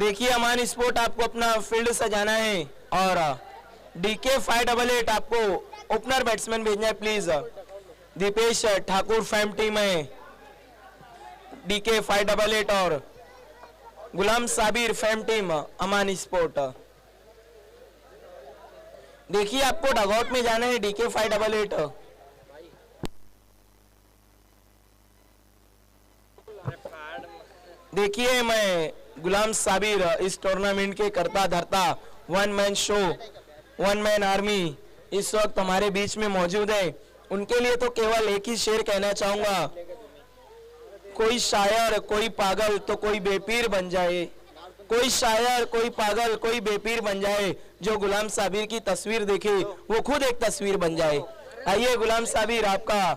देखिए अमान स्पोर्ट आपको अपना फील्ड सजाना है और DK 588 आपको ओपनर बैट्समैन भेजना है please. Dipesh Thakur fam team है DK 588 और Ghulam Sabir fam team Aman sport. देखिए आपको डगआउट में जाना है DK 588। देखिए मैं गुलाम साबिर इस टूर्नामेंट के करता धरता one man show one man army इस वक्त हमारे बीच में मौजूद है। उनके लिए तो केवल एक ही शेर कहना चाहूंगा, कोई शायर कोई पागल तो कोई बेपीर बन जाए, कोई शायर कोई पागल कोई बेपीर बन जाए, जो गुलाम साबिर की तस्वीर देखे वो खुद एक तस्वीर बन जाए। आइए गुलाम साबिर, आपका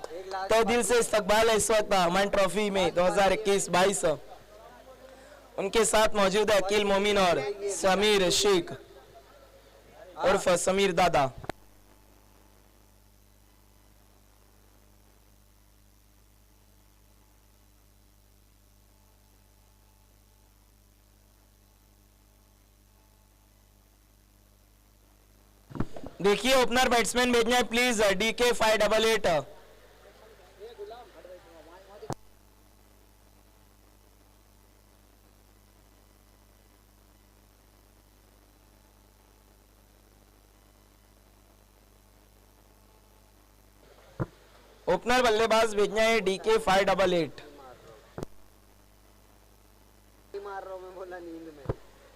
तो दिल से इस्तकबाल है इस वक्त अमान ट्रॉफी में 2021-22। उनके साथ मौजूद है अकील मोमिन और समीर शेख उर्फ समीर दादा। देखिए ओपनर बैट्समैन भेजना है प्लीज DK 588। ओपनर बल्लेबाज भेजना है DK 588।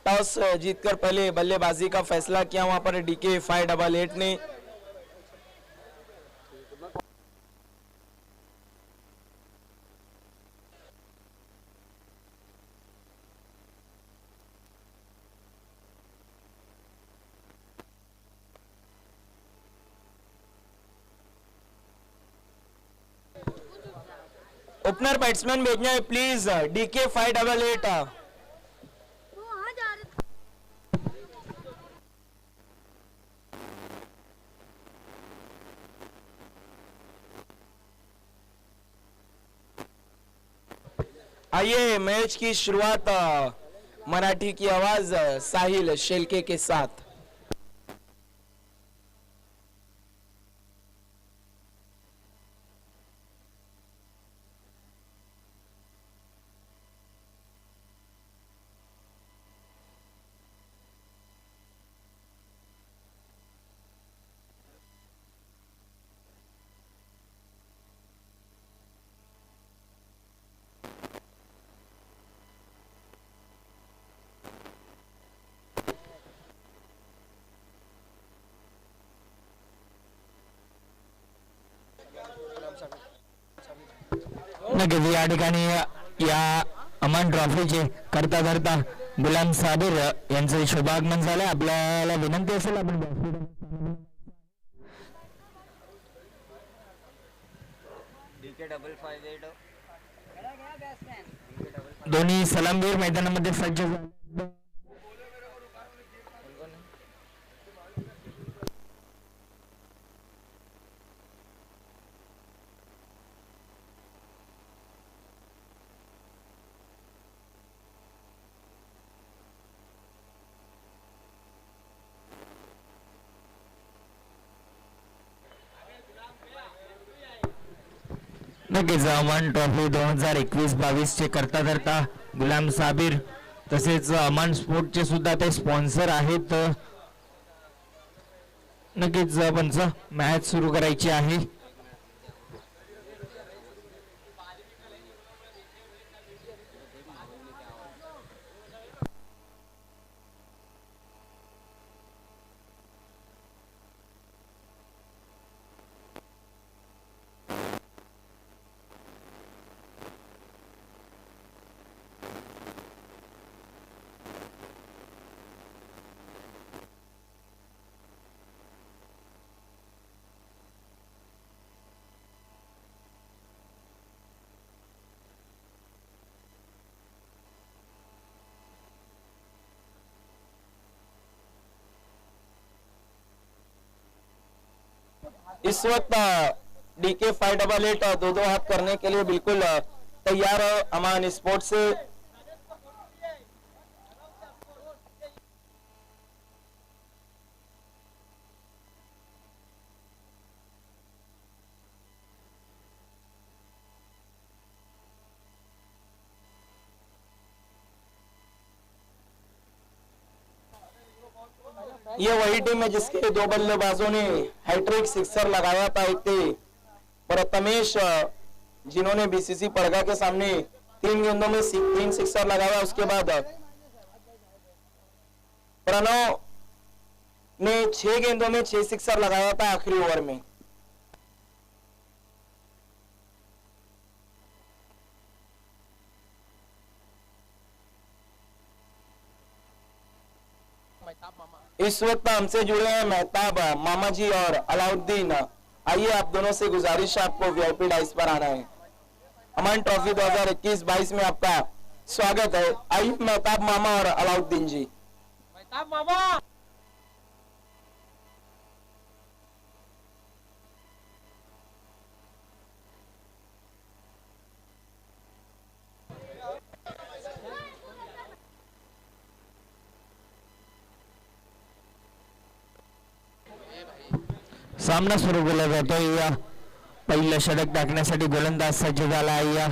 टॉस जीतकर पहले बल्लेबाजी का फैसला किया वहां पर DK 588 ने। ओपनर बैट्समैन भेजना है प्लीज DK 588। आइए मैच की शुरुआत मराठी की आवाज साहिल शेलके के साथ। नक्कीच या ठिकाणी या अमान ट्रॉफीचे करता धरता गुलाम साबिर यांचं शुभागमन झालं। आपल्याला विनंती असेल आपण दोन्ही सलामवीर मैदानामध्ये सज्ज झाले। नक्कीच अमान ट्रॉफी 2021-22 चे करता धरता गुलाम साबिर तसेच अमान स्पोर्टचे सुद्धा ते स्पॉन्सर आहेत। नक्कीच पंच मॅच सुरू करायची आहे। इस वक्त DK 588 दो हाथ करने के लिए बिल्कुल तैयार है अमान स्पोर्ट्स से। ये वही टीम है जिसके दो बल्लेबाजों ने हैट्रिक सिक्सर लगाया था। एक थे प्रथमेश जिन्होंने बीसीसी पड़गा के सामने 3 गेंदों में 3 सिक्सर लगाया। उसके बाद प्रणव ने 6 गेंदों में 6 सिक्सर लगाया था आखिरी ओवर में। इस वक्त हमसे जुड़े हैं मेहताब मामा जी और अलाउद्दीन। आइए, आप दोनों से गुजारिश है, आपको वीआईपी डाइस पर आना है। अमन ट्रॉफी 2021-22 में आपका स्वागत है। आइए मेहताब मामा और अलाउद्दीन जी। मेहताब मामा सामना सुरू केला जातोय। या पहिलं षटक टाकण्यासाठी गोलंदाज सज्ज झाला आहे। या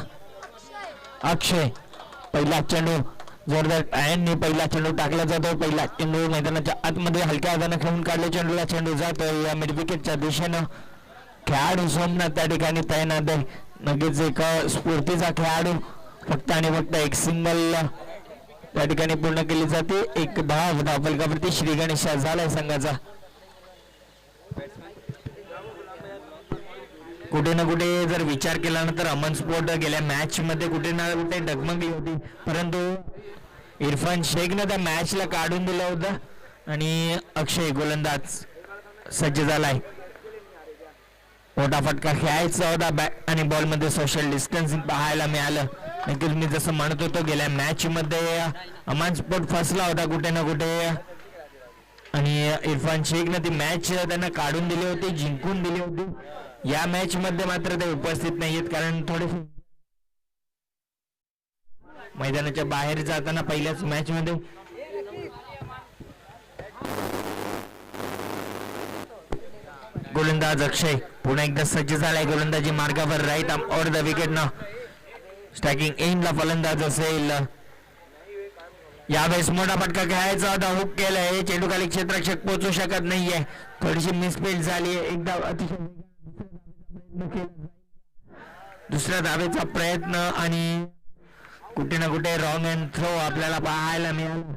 अक्षय पहिला चेंडू जोरदार टायनने पहिला चेंडू टाकला जातो। पहिला चेंडू मैदानाच्या आतमध्ये हलक्या हाताने खेळून काढले, चेंडूला चेंडू जातोय या मिड विकेटच्या दिशेनं। खेळाडू सोमनाथ त्या ठिकाणी तैनात आहे। नक्कीच एक स्फूर्तीचा खेळाडू, फक्त आणि फक्त एक सिंगल त्या ठिकाणी पूर्ण केली जाते। एक धाव धावफलकावरती श्री गणेश झालाय संघाचा। कुठे ना कुठे जर विचार केला ना तर अमन स्पोर्ट गेल्या मॅच मध्ये कुठे ना कुठे डगमगली होती, परंतु इरफान शेखने त्या मॅचला काढून दिलं होतं आणि अक्षय गोलंदाज सज्ज झालाय। मोठा फटका खेळायचा होता, बॅट आणि बॉल मध्ये सोशल डिस्टन्सिंग पाहायला मिळालं। नक्कीच मी जसं म्हणत होतो गेल्या मॅच मध्ये अमन स्पोर्ट फसला होता कुठे ना कुठे आणि इरफान शेखने ती मॅच त्यांना काढून दिली होती, जिंकून दिली होती। या मॅच मध्ये मात्र ते उपस्थित नाहीयेत, कारण थोडे मैदानाच्या बाहेर जाताना पहिल्याच मॅच मध्ये गोलंदाज अक्षय पुन्हा एकदा सज्ज झालाय। गोलंदाजी मार्गावर right arm over the wicket न स्ट्रायकिंग एंडला फलंदाज असेल। यावेळेस मोठा फटका खेळायचा होता, हुक केलाय, चेंडू खाली क्षेत्ररक्षक पोहोचू शकत नाहीये, थोडीशी मिसफील्ड झाली। एकदा अतिशय दुसऱ्या धावेचा प्रयत्न आणि कुठे ना कुठे रॉंग अँड थ्रो आपल्याला पाहायला मिळाला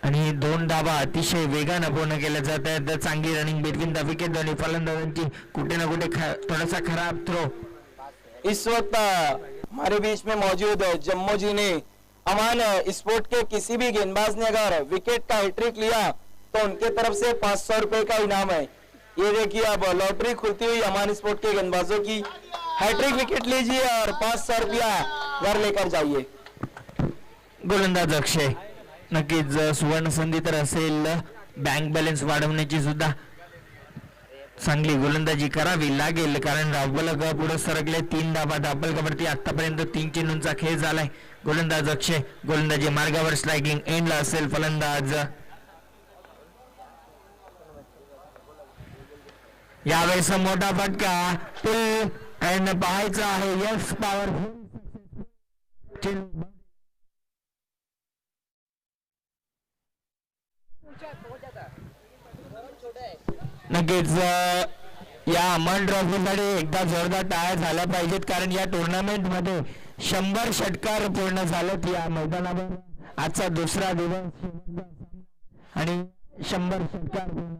आणि 2 धावा अतिशय वेगानं पूर्ण केल्या जात आहेत। चांगली रनिंग बिटवीन द विकेट दोन्ही फलंदाजांची, कुठे ना कुठे थोडासा खराब थ्रो। इस वक्त हमारे बीच में मौजूद जम्मू जी ने अमान स्पोर्ट के किसी भी गेंदबाज ने अगर विकेट का हैट्रिक लिया तो उनके तरफ से 500 रुपए का इनाम है। ये देखिए, अब लॉटरी खुलती हुई अमान स्पोर्ट के गेंदबाजों की। हैट्रिक विकेट लीजिए और 500 रुपया घर लेकर जाइए। गोलंदाज अक्षय नक्कीच सुवर्ण संधी तर असेल, बँक बॅलन्स वाढवण्याची सुद्धा चांगली गोलंदाजी करावी लागेल, कारण धावफलक पुढे सरकले। 3 धावा धावफलकावरती आतापर्यंत 3 चेंडूंचा खेळ झालाय। गोलंदाज अक्षय गोलंदाजी मार्गावर स्ट्रायकिंग एंडला असेल फलंदाज। यावेळेस मोठा फटका पुल अँड पाहायचा आहे यस पॉवर। नक्कीच या अमन ट्रॉफीसाठी एकदा जोरदार टाळ्या झाल्या पाहिजेत, कारण या टुर्नामेंट मध्ये 100 षटकार पूर्ण झालेत या मैदानावर। आजचा दुसरा दिवस आणि 100 षटकार पूर्ण।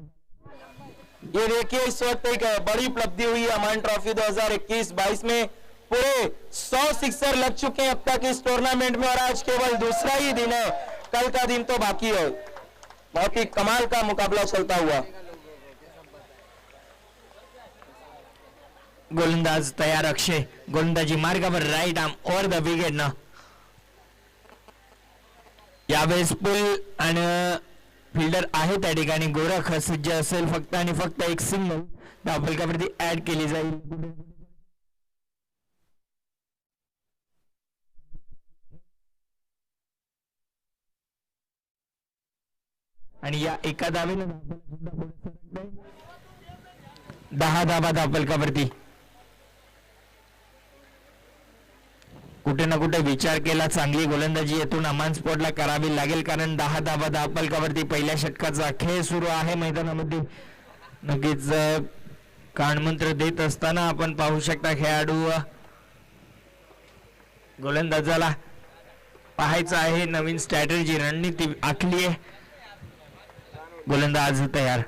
ये देखिए, इस वक्त एक बड़ी उपलब्धि हुई है अमन ट्रॉफी 2021-22 में। पूरे 100 सिक्सर लग चुके हैं अब तक इस टूर्नामेंट में और आज केवल दूसरा ही दिन है, कल का दिन तो बाकी है। बहुत ही कमाल का मुकाबला चलता हुआ। गोलंदाज तयार अक्षय गोलंदाजी मार्गावर right arm over the wicket न यावेळेस पुल आणि फिल्डर आहे त्या ठिकाणी गोरख सज्ज असेल। फक्त आणि फक्त एक सिंगल धावफलकावरती ऍड केली जाईल आणि या एका धावेने 10 धावा धावफलकावरती। कुठे ना कुठे विचार केला, चांगली गोलंदाजी येथून अमान स्पोर्टला करावी लागेल, कारण 10 धाबा धापलकावरती पहिल्या षटकाचा खेळ सुरू आहे मैदानामध्ये. नक्कीच कानमंत्र देत असताना आपण पाहू शकता खेळाडू गोलंदाजाला पाहायचं आहे, नवीन स्ट्रॅटेजी रणनीती आखली आहे. गोलंदाज तयार.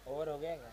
ओवर हो गया क्या?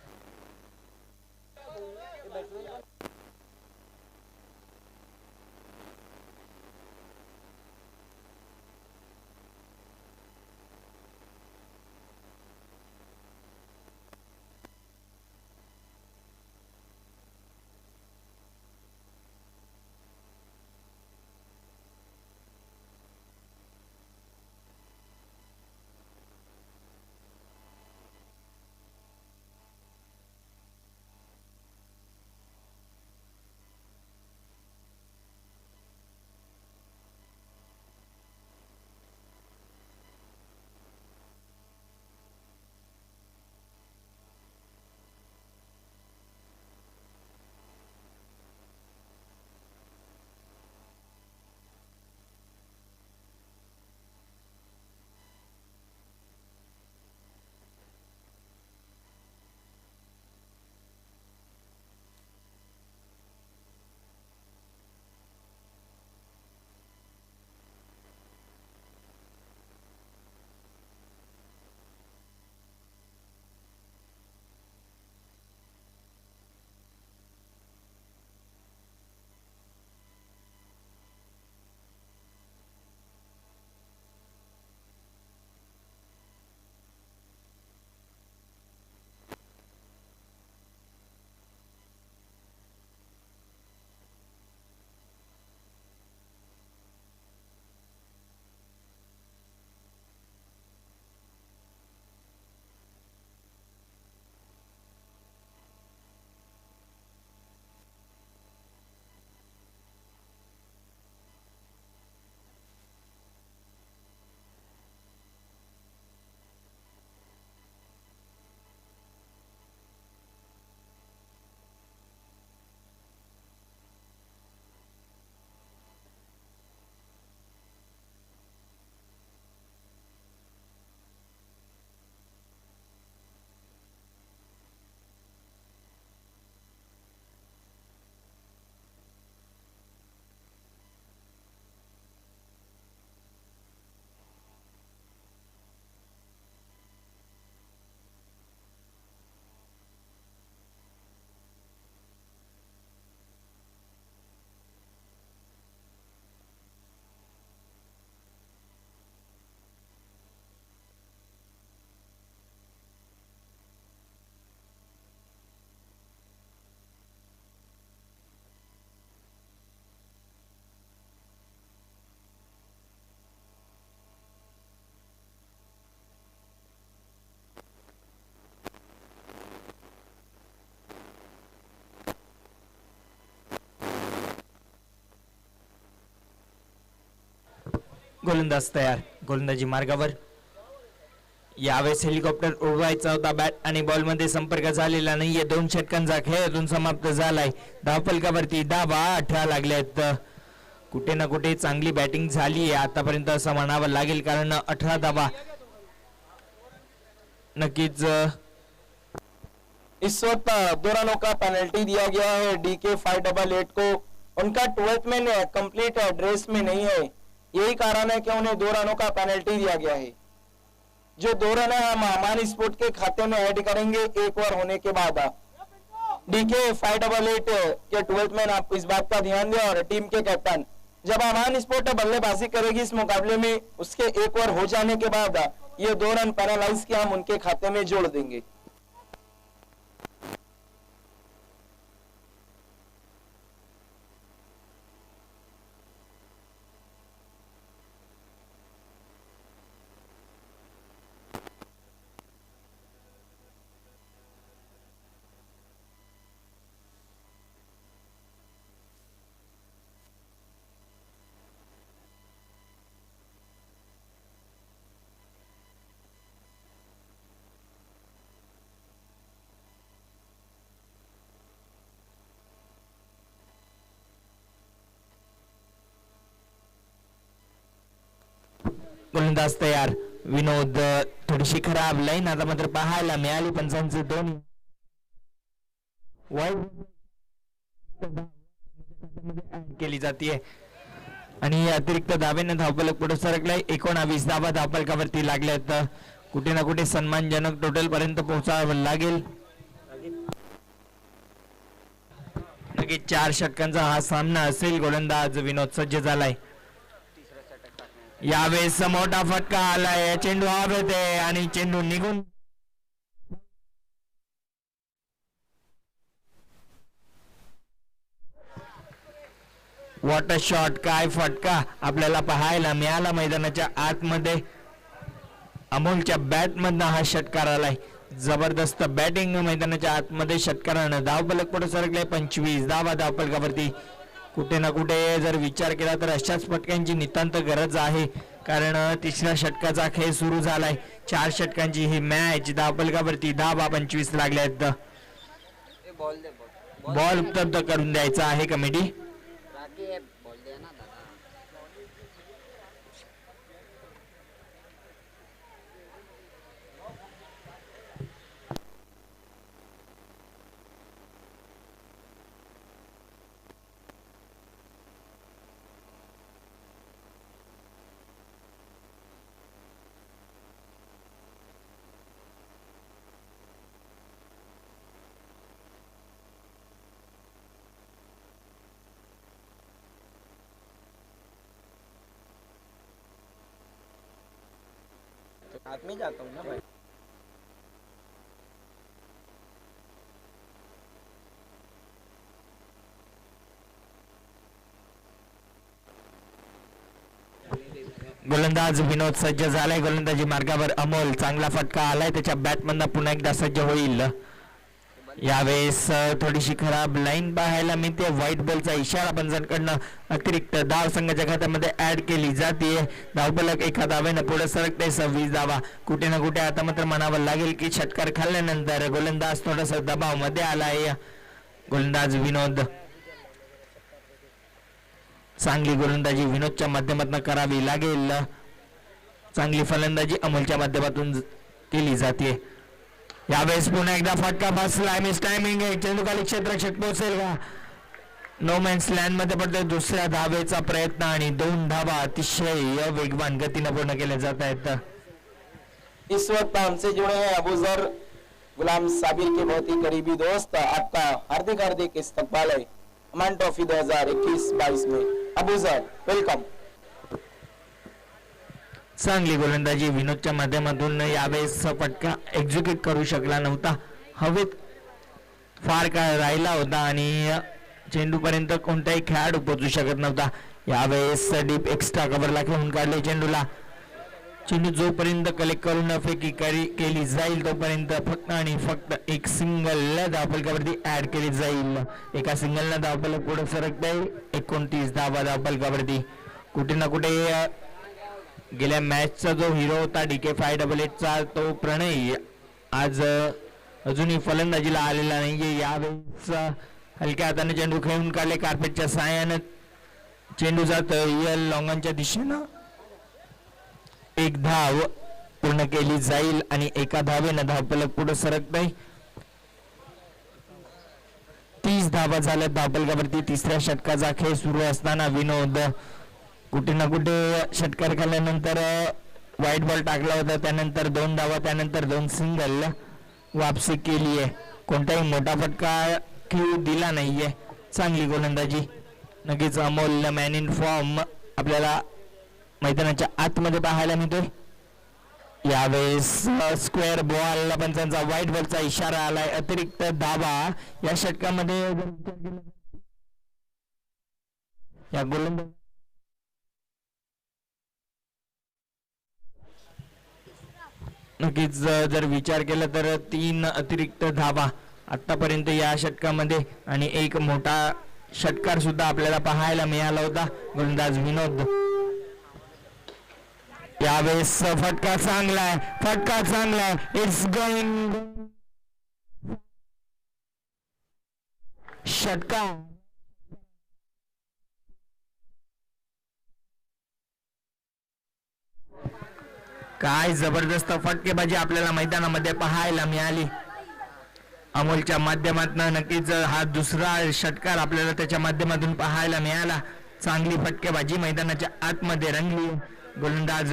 गोलंदाज तयार, गोलंदाजी मार्गावर. यावेळेस हेलिकॉप्टर उडवायचा होता, बॅट आणि बॉल मध्ये संपर्क झालेला नाहीये. 2 षटकांचा खेळ अजून समाप्त झालाय. धावफलकावरती धावा 18 लागल्यात. कुठे ना कुठे चांगली बॅटिंग झाली आहे आतापर्यंत असं म्हणावं लागेल, कारण 18 धावा नक्कीच. इस वक्त दो रनों का पेनल्टी दिया गया है DK 588 को. उनका 12th मैन कंप्लीट ड्रेस में नहीं है, यही कारण है कि उन्हें 2 रनों का पेनल्टी दिया गया है. जो 2 रन है हम अमान स्पोर्ट के खाते में ऐड करेंगे 1 ओवर होने के बाद. DK 588 के 12th मैन, आप इस बात का ध्यान दें, और टीम के कैप्टन, जब अमान स्पोर्ट बल्लेबाजी करेगी इस मुकाबले में, उसके 1 ओवर हो जाने के बाद ये 2 रन पैनलाइज के हम उनके खाते में जोड़ देंगे. गोलंदाज तयार, विनोद. थोडीशी खराब लाईन आता मात्र पाहायला मिळाली. पंचांचे 2 केली जाते आणि अतिरिक्त धावेने धावफलक पुढे सरकलाय. 19 धावा धावफलकावरती लागल्यात. कुठे ना कुठे सन्मानजनक टोटल पर्यंत पोहोचावं लागेल. नक्कीच 4 षटकांचा हा सामना असेल. गोलंदाज विनोद सज्ज झालाय. यावेळेस मोठा फटका आलाय. चेंडू हवेत आहे आणि चेंडू निघून वॉटर शॉट. काय फटका आपल्याला पाहायला मिळाला मैदानाच्या आतमध्ये. अमोलच्या बॅट मधनं हा षटकार आलाय. जबरदस्त बॅटिंग मैदानाच्या आतमध्ये षटकारानं. धावफलक पुढे सरकले. 25 धावा धावफलकावरती. कुठे ना कुठे जर विचार केला तर अशाच फटक्यांची नितांत गरज आहे, कारण तिसऱ्या षटकाचा खेळ सुरू झालाय. 4 षटकांची ही मॅच. धावफलकावरती धावा 25 लागल्यात. बॉल उपलब्ध करून द्यायचा आहे कमिटी. हाथ में जाता हूँ ना भाई. गोलंदाज विनोद सज्ज झालाय. गोलंदाजी मार्गावर अमोल. चांगला फटका आलाय त्याच्या बॅट मधनं. पुन्हा एकदा सज्ज होईल. यावेळेस थोडीशी खराब लाईन पाहायला मिळते. व्हाईट बॉलचा इशारा पंचांकडनं. अतिरिक्त धाव संघाच्या खात्यामध्ये ऍड केली जाते. धावफलक 1 धावेनं पुढे सरकते. 26 धावा. कुठे ना कुठे आता मात्र म्हणावं लागेल की षटकार खाल्ल्यानंतर गोलंदाज थोडासा दबाव मध्ये आलाय. गोलंदाज विनोद. चांगली गोलंदाजी विनोदच्या माध्यमातून करावी लागेल. चांगली फलंदाजी अमोलच्या माध्यमातून केली जाते. यावेळेस पुन्हा एकदा फटका बसलाय. मिस टायमिंग आहे. चेंडू खाली क्षेत्ररक्षक पोहोचेल का? नो मॅन्स लँड मध्ये पडतोय. दुसऱ्या धावेचा प्रयत्न आणि 2 धावा अतिशय वेगवान गतीनं पूर्ण केल्या जात आहेत. इस वक्त हमसे जुड़े हैं अबूजर गुलाम साबिर के बहुत ही करीबी दोस्त. आपका हार्दिक हार्दिक इस्तकबाल है अमान ट्रॉफी 2021-22 में. अबूजर वेलकम. चांगली गोलंदाजी विनोदच्या माध्यमातून. यावेळेस फटका एक्झिक्यूट करू शकला नव्हता. हवेत फार काळ राहिला होता आणि चेंडू पर्यंत कोणताही खेळाडू पोहोचू शकत नव्हता. यावेळेस डीप एक्स्ट्रा कव्हरला खेळून काढले चेंडूला. चेंडू जोपर्यंत कलेक्ट करून फेकी केली जाईल तोपर्यंत फक्त आणि फक्त एक सिंगल धावफलकावरती ऍड केली जाईल. एका सिंगलनं धावफलक पुढे सरकता येईल. 29 धावा धावफलकावरती. कुठे ना कुठे गेल्या मॅचचा जो हिरो होता DK588चा तो प्रणय आज अजूनही फलंदाजीला आलेला नाहीये. यावेळेस हलक्या हाताने चेंडू खेळून काढले कार्पेटच्या साहाय्याने. चेंडू जात लॉंगांच्या दिशेनं. एक धाव पूर्ण केली जाईल आणि एका धावेनं धावफलक पुढे सरकत आहे. 30 धावा झाल्या धावफलकावरती. तिसऱ्या षटकाचा खेळ सुरू असताना विनोद कुठे ना कुठे षटकार खाल्ल्यानंतर व्हाईट बॉल टाकला होता. त्यानंतर 2 धावा, त्यानंतर 2 सिंगल वापसी केली आहे. कोणताही मोठा फटका खेळू दिला नाहीये. चांगली गोलंदाजी. नक्कीच अमोल मॅन इन फॉर्म आपल्याला मैदानाच्या आतमध्ये पाहायला मिळतोय. यावेळेस स्क्वेअर बॉल पंचांचा व्हाईट बॉलचा इशारा आलाय. अतिरिक्त धावा या षटकामध्ये या गोलंदाज नक्कीच जर विचार केला तर 3 अतिरिक्त धावा आतापर्यंत या षटकामध्ये आणि एक मोठा षटकार सुद्धा आपल्याला पाहायला मिळाला होता. गोलंदाज विनोद. यावेळेस फटका चांगला आहे. फटका चांगला आहे. इट्स गोइंग षटका. काय जबरदस्त फटकेबाजी आपल्याला मैदानामध्ये पाहायला मिळाली. अमोलच्या माध्यमातून नक्कीच हा दुसरा षटकार आपल्याला त्याच्या माध्यमातून पाहायला मिळाला. चांगली फटकेबाजी मैदानाच्या आतमध्ये रंगली. गोलंदाज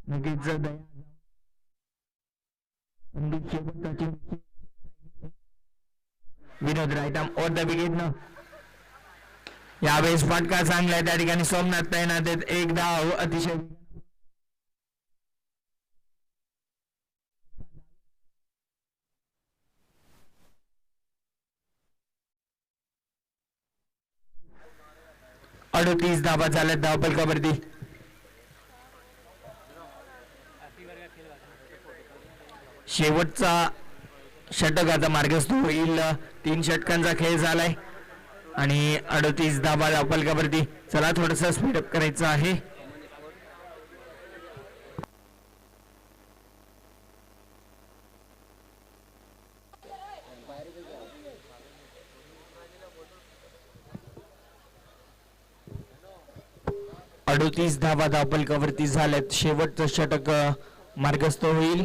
नक्कीच Vinod right arm over the wicket न. यावेळेस फटका चांगला आहे. त्या ठिकाणी सोमनाथ तैनात आहेत. एक धाव अतिशय अडतीस धावा झाल्या धावफलकावरती. शेवटचा षटकाचा मार्गस्थ होईल. 3 षटकांचा खेळ झालाय आणि 38 धावा धावफलकावरती. चला थोडस स्पीडअप करायचं आहे. अडतीस धावा धावफलकावरती झाल्यात. शेवटचं षटक मार्गस्थ होईल.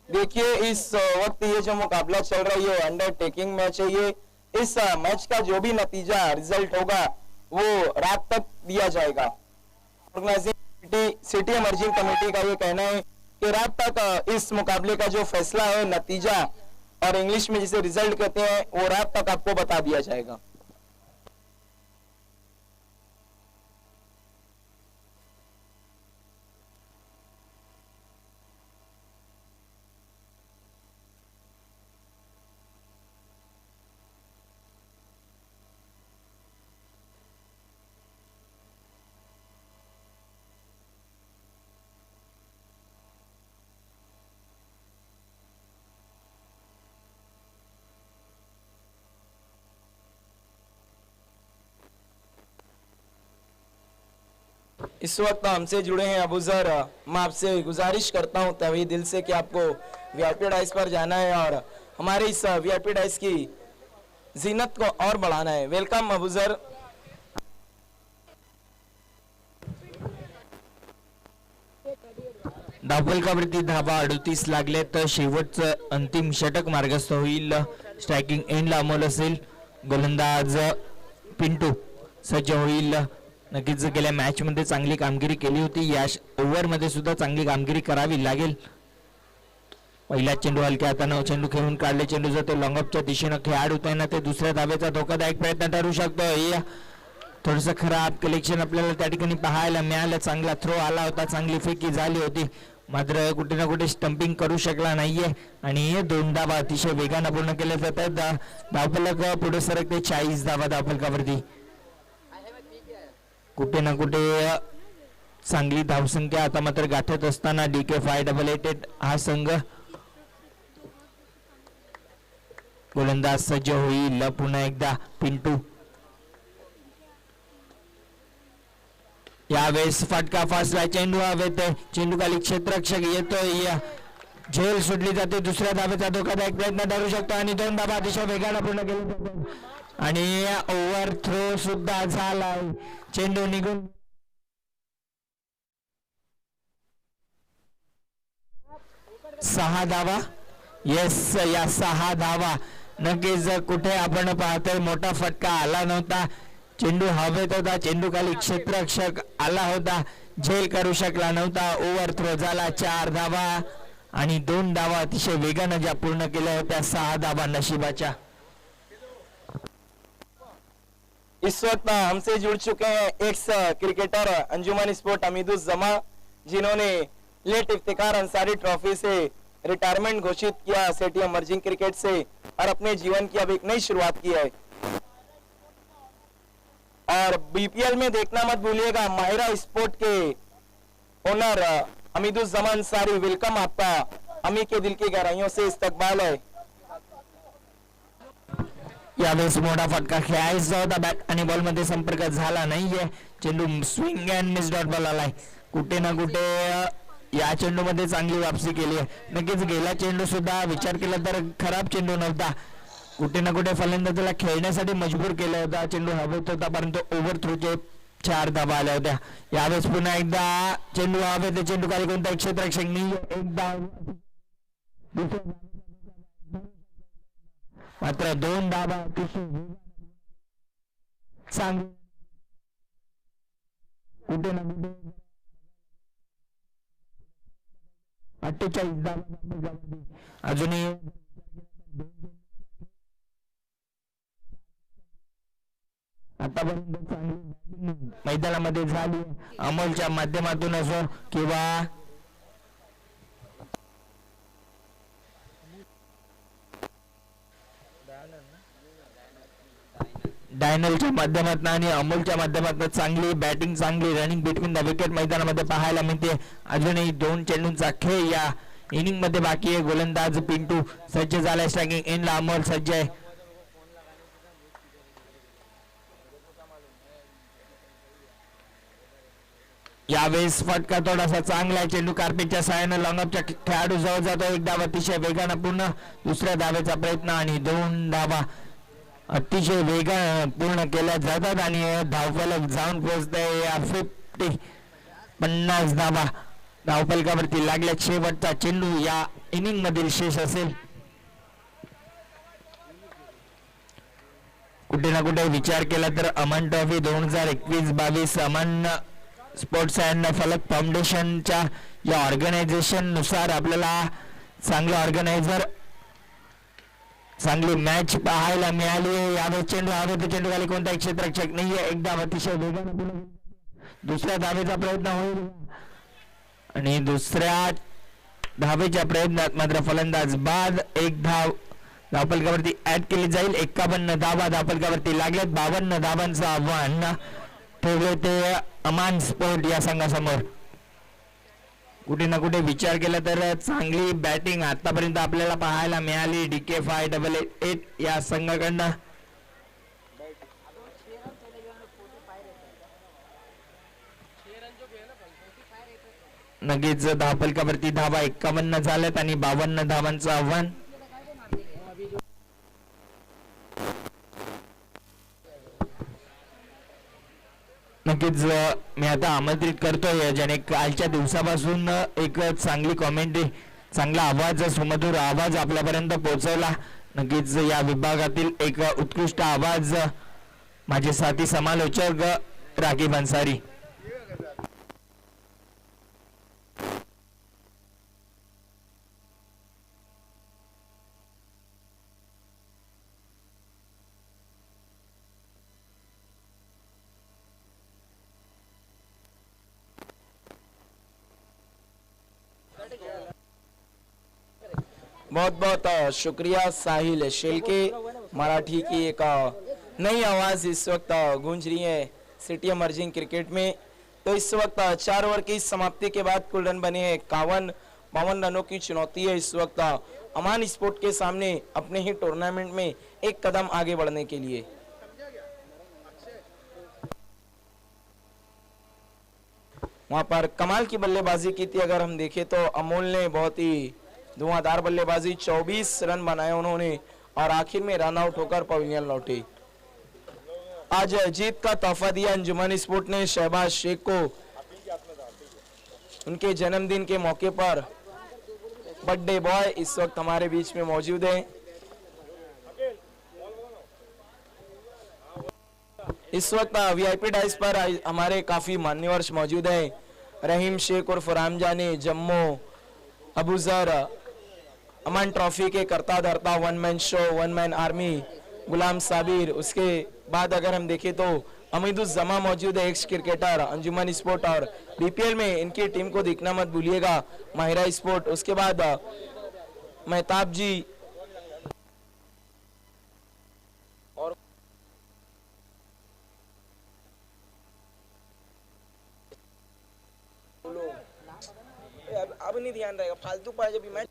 देखिए इस वक्त ये जो मुकाबला चल रहा है ये अंडरटेकिंग मैच है। ये इस मैच का जो भी नतीजा रिजल्ट होगा वो रात तक दिया जाएगा। ऑर्गेनाइजिंग सिटी इमर्जिंग कमेटी का ये कहना है कि रात तक इस मुकाबले का जो फैसला है, नतीजा और इंग्लिश में जिसे रिजल्ट कहते हैं, वो रात तक आपको बता दिया जाएगा। इस वक्त हमसे जुड़े हैं अबूजर। मैं आपसे गुजारिश करता हूं तभी दिल से कि आपको वीआईपी डाइस पर जाना है और हमारे इस वीआईपी डाइस की जीनत को और बढ़ाना है। वेलकम अबूजर। धावफलकावरती धावा 38 लागले तर शेवटचं अंतिम षटक मार्गस्थ होईल. स्ट्रायकिंग एंडला अमोल असेल. गोलंदाज पिंटू सज्ज होईल. नक्कीच गेल्या मॅच मध्ये चांगली कामगिरी केली होती. या ओव्हर मध्ये सुद्धा चांगली कामगिरी करावी लागेल. पहिला चेंडू हलक्या हाताने चेंडू खेळून काढले. चेंडू जर तो लॉंगअपच्या दिशेने खेळाडू त्यांना ते दुसऱ्या धावेचा धोकादायक प्रयत्न ठरू शकतो. थोडंसं खराब कलेक्शन आपल्याला त्या ठिकाणी पाहायला मिळालं. चांगला थ्रो आला होता, चांगली फेकी झाली होती, मात्र कुठे ना कुठे स्टंपिंग करू शकला नाहीये आणि 2 धावा अतिशय वेगाने पूर्ण केले जातात. धावफलक पुढे सरकते 40 धावा धावफलकावरती. कुठे ना कुठे चांगली धावसंख्या आता मात्र गाठत असताना DK 5888 हा संघ. गोलंदाज सज्ज होईल. पुन्हा एकदा पिंटू. यावेळेस फटका फासला. चेंडू हवेत. चेंडू खाली क्षेत्ररक्षक येतोय. झेल सुटली जाते. दुसऱ्या धावेचा धोकादायक प्रयत्न ठरू शकतो आणि 2 धावा अतिशय वेगाने पूर्ण केले जातात आणि ओव्हर थ्रो सुद्धा झालाय. चेंडू निघून 6 धावा. येस, या 6 धावा नक्कीच कुठे आपण पाहतोय मोठा फटका आला नव्हता. चेंडू हवेत होता. चेंडू खाली क्षेत्ररक्षक आला होता, झेल करू शकला नव्हता. ओव्हर थ्रो झाला. 4 धावा आणि 2 धावा अतिशय वेगाने ज्या पूर्ण केल्या होत्या. 6 धावा नशिबाच्या. इस वक्त हमसे जुड़ चुके हैं एक्स क्रिकेटर अंजुमन स्पोर्ट हमीदुज्जमा, जिन्होंने लेट इफ्तिकार अंसारी ट्रॉफी से रिटायरमेंट घोषित किया सिटी इमर्जिंग क्रिकेट से और अपने जीवन की अब एक नई शुरुआत की है। और बीपीएल में देखना मत भूलिएगा। माहिरा स्पोर्ट के ओनर हमीदुज्जमा अंसारी, वेलकम आपका। अमी के दिल की गहराइयों से इस्तकबाल है। यावेळेस मोठा फटका खेळायचा होता. बॅट आणि बॉल मध्ये संपर्क झाला नाहीये. चेंडू swing and miss dot ball आलाय. कुठे ना कुठे या चेंडू मध्ये चांगली वापसी केली आहे. नक्कीच गेला चेंडू सुद्धा विचार केला तर खराब चेंडू नव्हता. कुठे ना कुठे फलंदाजाला खेळण्यासाठी मजबूर केला होता. चेंडू हवेत होता परंतु ओव्हर थ्रोचे 4 धावा आल्या होत्या. यावेळेस पुन्हा एकदा चेंडू हवेत. चेंडू खाली कोणता क्षेत्ररक्षक नाही. एकदा मात्र 2 धावा चांगली. कुठे ना कुठे 48 धावा अजूनही आतापर्यंत चांगली मैदानामध्ये झाली. अमोलच्या माध्यमातून असो किंवा डायनलच्या माध्यमातून आणि अमोलच्या माध्यमातून चांगली बॅटिंग, चांगली रनिंग बिटवीन द विकेट मैदानामध्ये पाहायला मिळते. अजूनही 2 चेंडूंचा खेळ या इनिंग मध्ये बाकी आहे. गोलंदाज पिंटू सज्ज झालाय. स्ट्रायकिंग एंडला अमोल सज्ज आहे. यावेळेस फटका थोडासा चांगला आहे. चेंडू कार्पेटच्या सहाय्याने लॉंगअपच्या खेळाडू जवळ जातो. एक धाव अतिशय वेगाने पूर्ण. दुसऱ्या धावेचा प्रयत्न आणि 2 धावा अतिशय वेगाने पूर्ण केल्या जातात आणि धावफलक जाऊन पोहोचते 50 धावा. धावफलकावरती लागल्या शेवटचा चेंडू या इनिंग मधील शेष असेल. कुठे ना कुठे विचार केला तर अमन ट्रॉफी 2021-22 अमन स्पोर्ट्स अँड फलक फाउंडेशनच्या या ऑर्गनायझेशन नुसार आपल्याला चांगलं ऑर्गनायझर चांगली मॅच पाहायला मिळाली. यावेळी चेंडू हवेत, चेंडू खाली कोणताही क्षेत्ररक्षक नाहीये. एकदा अतिशय वेगाने दुसऱ्या धावेचा प्रयत्न होईल आणि दुसऱ्या धावेच्या प्रयत्नात मात्र फलंदाज बाद. एक धाव धावफलकावरती ऍड केली जाईल. 51 धावा धावफलकावरती लागल्यात. 52 धावांचं आव्हान ठेवले ते अमान स्पोर्ट या संघासमोर. कुठे ना कुठे विचार केला तर चांगली बॅटिंग आतापर्यंत आपल्याला पाहायला मिळाली DK588 या संघाकडनं. नक्कीच धावफलकावरती धावा 51 झाल्यात आणि 52 धावांचं आव्हान. नक्कीच मी आता आमंत्रित करतोय ज्याने कालच्या दिवसापासून एक चांगली कॉमेंट्री, चांगला आवाज, सुमधुर आवाज आपल्यापर्यंत पोहोचवला. नक्कीच या विभागातील एक उत्कृष्ट आवाज माझे साथी समालोचक राकीब अन्सारी. बहुत बहुत शुक्रिया साहिल शेलके. मराठी की एक नई आवाज़ इस वक्त गूंज रही है सिटी इमर्जिंग क्रिकेट में. तो इस वक्त 4 ओवर की समाप्ति के बाद कुल रन बने हैं 52 रनों की चुनौती है इस वक्त अमान स्पोर्ट के सामने अपने ही टूर्नामेंट में एक कदम आगे बढ़ने के लिए. वहां पर कमाल की बल्लेबाजी की थी. अगर हम देखें तो अमोल ने बहुत ही धुआंधार बल्लेबाजी, 24 रन बनाए उन्होंने और आखिर में रन आउट होकर पवेलियन लौटे. आज जीत का तोहफा दिया अंजुमन स्पोर्ट ने शहबाज शेख को. उनके जन्मदिन के मौके पर बर्थडे बॉय इस वक्त हमारे बीच में मौजूद है. इस वक्त वीआईपी डाइस पर हमारे काफी मान्यवर मौजूद हैं. रहीम शेख और फराम जाने, जम्मो, अबूजर, अमन ट्रॉफी के करता धरता, one man show, one man army, Gulam Sabir. उसके बाद अगर हम देखें तो अमीदुज़्ज़मा मौजूद है, एक्स क्रिकेटर अंजुमन स्पोर्ट, और बीपीएल में इनकी टीम को देखना मत भूलिएगा, माहिरा स्पोर्ट. उसके बाद मेहताब जी और अब नहीं ध्यान रहेगा, फालतू पाए जब मैच.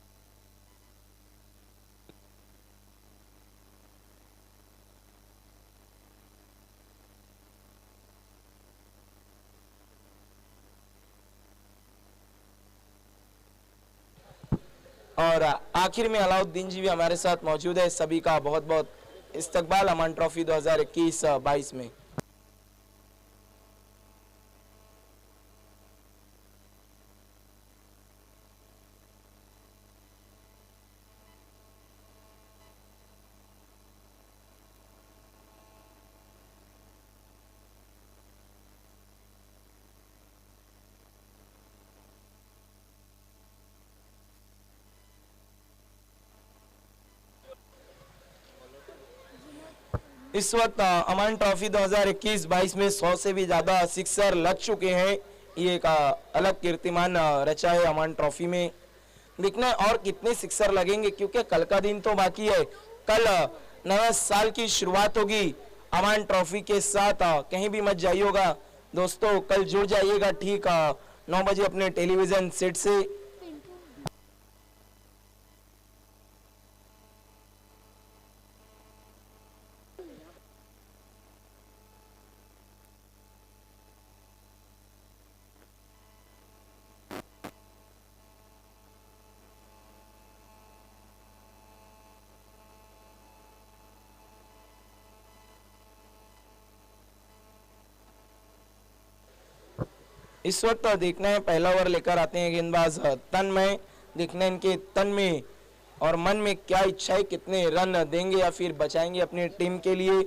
और आखिर में अलाउद्दीन जी भी हमारे साथ मौजूद है. सभी का बहुत बहुत इस्तकबाल अमन ट्रॉफी 2021-22 में. इस वक्त अमन ट्रॉफी 2021-22 में 100 से भी ज्यादा सिक्सर लग चुके हैं. ये एक अलग कीर्तिमान रचा है अमन ट्रॉफी में. देखना है और कितने सिक्सर लगेंगे, क्योंकि कल का दिन तो बाकी है. कल नए साल की शुरुआत होगी अमन ट्रॉफी के साथ. कहीं भी मत जाइएगा दोस्तों, कल जुड़ जाइएगा ठीक 9 बजे अपने टेलीविजन सेट से. इस वक्त देखना है पहला ओवर लेकर आते हैं गेंदबाज तन्मय। देखना है इनके तन में और मन में क्या इच्छा है, कितने रन देंगे या फिर बचाएंगे अपनी टीम के लिए।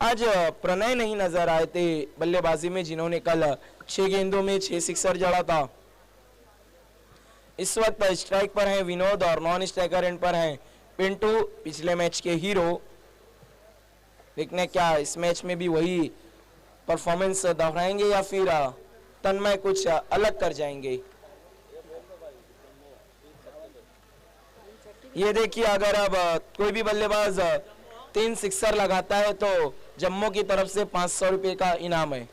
आज प्रणय नहीं नजर आए थे बल्लेबाजी में, जिन्होंने कल 6 गेंदों में 6 सिक्सर जड़ा था। इस वक्त स्ट्राइक पर हैं विनोद और नॉन स्ट्राइकर एंड पर हैं पिंटू, पिछले मैच के हीरो। देखने क्या इस मैच में भी वही परफॉर्मेंस दोहराएंगे या फिर तन्मय कुछ अलग कर जाएंगे। ये देखिए, अगर अब कोई भी बल्लेबाज 3 सिक्सर लगाता है तो जम्मू की तरफ से 500 रुपए का इनाम है।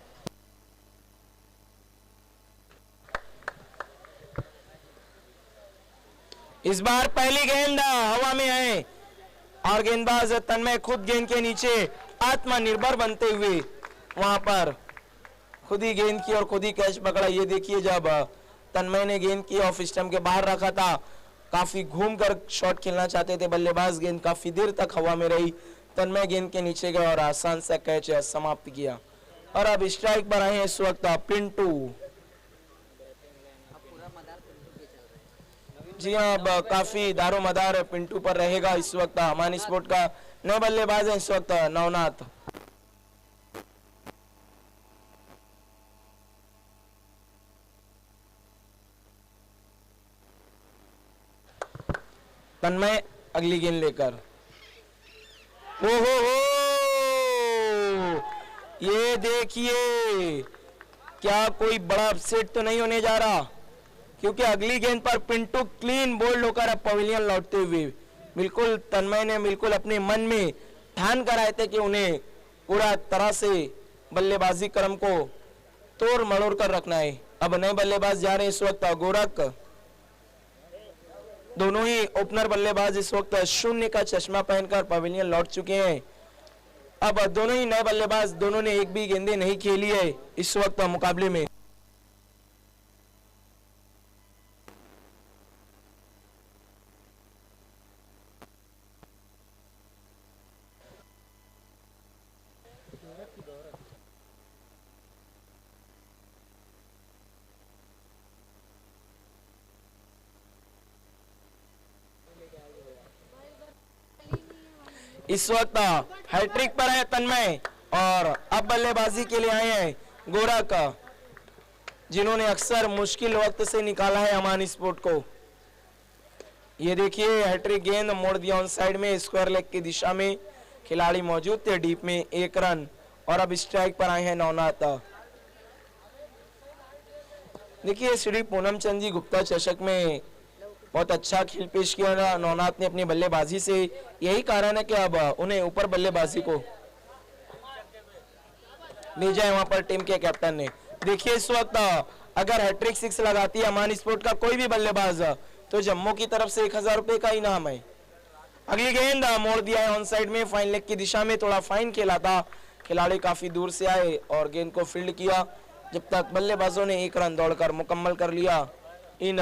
इस बार पहली गेंद हवा में है और गेंदबाज तन्मय खुद गेंद के नीचे आत्मनिर्भर बनते हुए वहां पर खुद ही गेंद की और खुद ही कैच पकड़ा। ये देखिए, जब तन्मय ने गेंद की ऑफ स्टंप के बाहर रखा था, काफी घूमकर शॉट खेलना चाहते थे बल्लेबाज, गेंद काफी देर तक हवा में रही, तन्मय गेंद के नीचे गए और आसान सा कैच समाप्त किया। और अब स्ट्राइक पर आए हैं इस वक्त पिंटू। जी हाँ, अब काफी दारोमदार पिंटू पर रहेगा इस वक्त। अमानी स्पोर्ट का नए बल्लेबाज है इस वक्त नवनाथ। तन्मय अगली गेंद लेकर, हो ये देखिए, क्या कोई बड़ा अपसेट तो नहीं होने जा रहा, क्योंकि अगली गेंद पर पिंटू क्लीन बोल्ड होकर अब पवेलियन लौटते हुए बिल्कुल तन्मय ने बिल्कुल अपने मन में ठान कर आए थे कि उन्हें पूरा तरह से बल्लेबाजी क्रम को तोड़ मरोड़ कर रखना है। अब नए बल्लेबाज जा रहे हैं इस वक्त गोरख। दोनों ही ओपनर बल्लेबाज इस वक्त 0 का चश्मा पहनकर पवेलियन लौट चुके हैं। अब दोनों ही नए बल्लेबाज, दोनों ने एक भी गेंदें नहीं खेली है इस वक्त मुकाबले में। इस वक्त हैट्रिक पर है तन्मय और अब बल्लेबाजी के लिए आए हैं गोरख, जिन्होंने अक्सर मुश्किल वक्त से निकाला है अमानी स्पोर्ट को। ये देखिए, हैट्रिक गेंद मोड़ दिया ऑन साइड में, स्क्वायर लेग की दिशा में, खिलाड़ी मौजूद थे डीप में, 1 रन। और अब स्ट्राइक पर आए हैं नवनाथ। देखिए, श्री पूनम चंद जी गुप्ता चषक में बहुत अच्छा खेल पेश किया नवनाथ ने अपनी बल्लेबाजी से। यही कारण है कि अब उन्हें ऊपर बल्लेबाजी को भेजा है वहां पर टीम के कैप्टन ने। देखिए, इस वक्त अगर हैट्रिक 6 लगाती है अमानी स्पोर्ट का कोई भी बल्लेबाज तो जम्मू की तरफ से 1000 रुपए का इनाम है। अगली गेंद मोड़ दिया है ऑन साइड में, फाइन लेग की दिशा में, थोड़ा फाइन खेला था, खिलाड़ी काफी दूर से आए और गेंद को फील्ड किया, जब तक बल्लेबाजों ने 1 रन दौड़कर मुकम्मल कर लिया। इन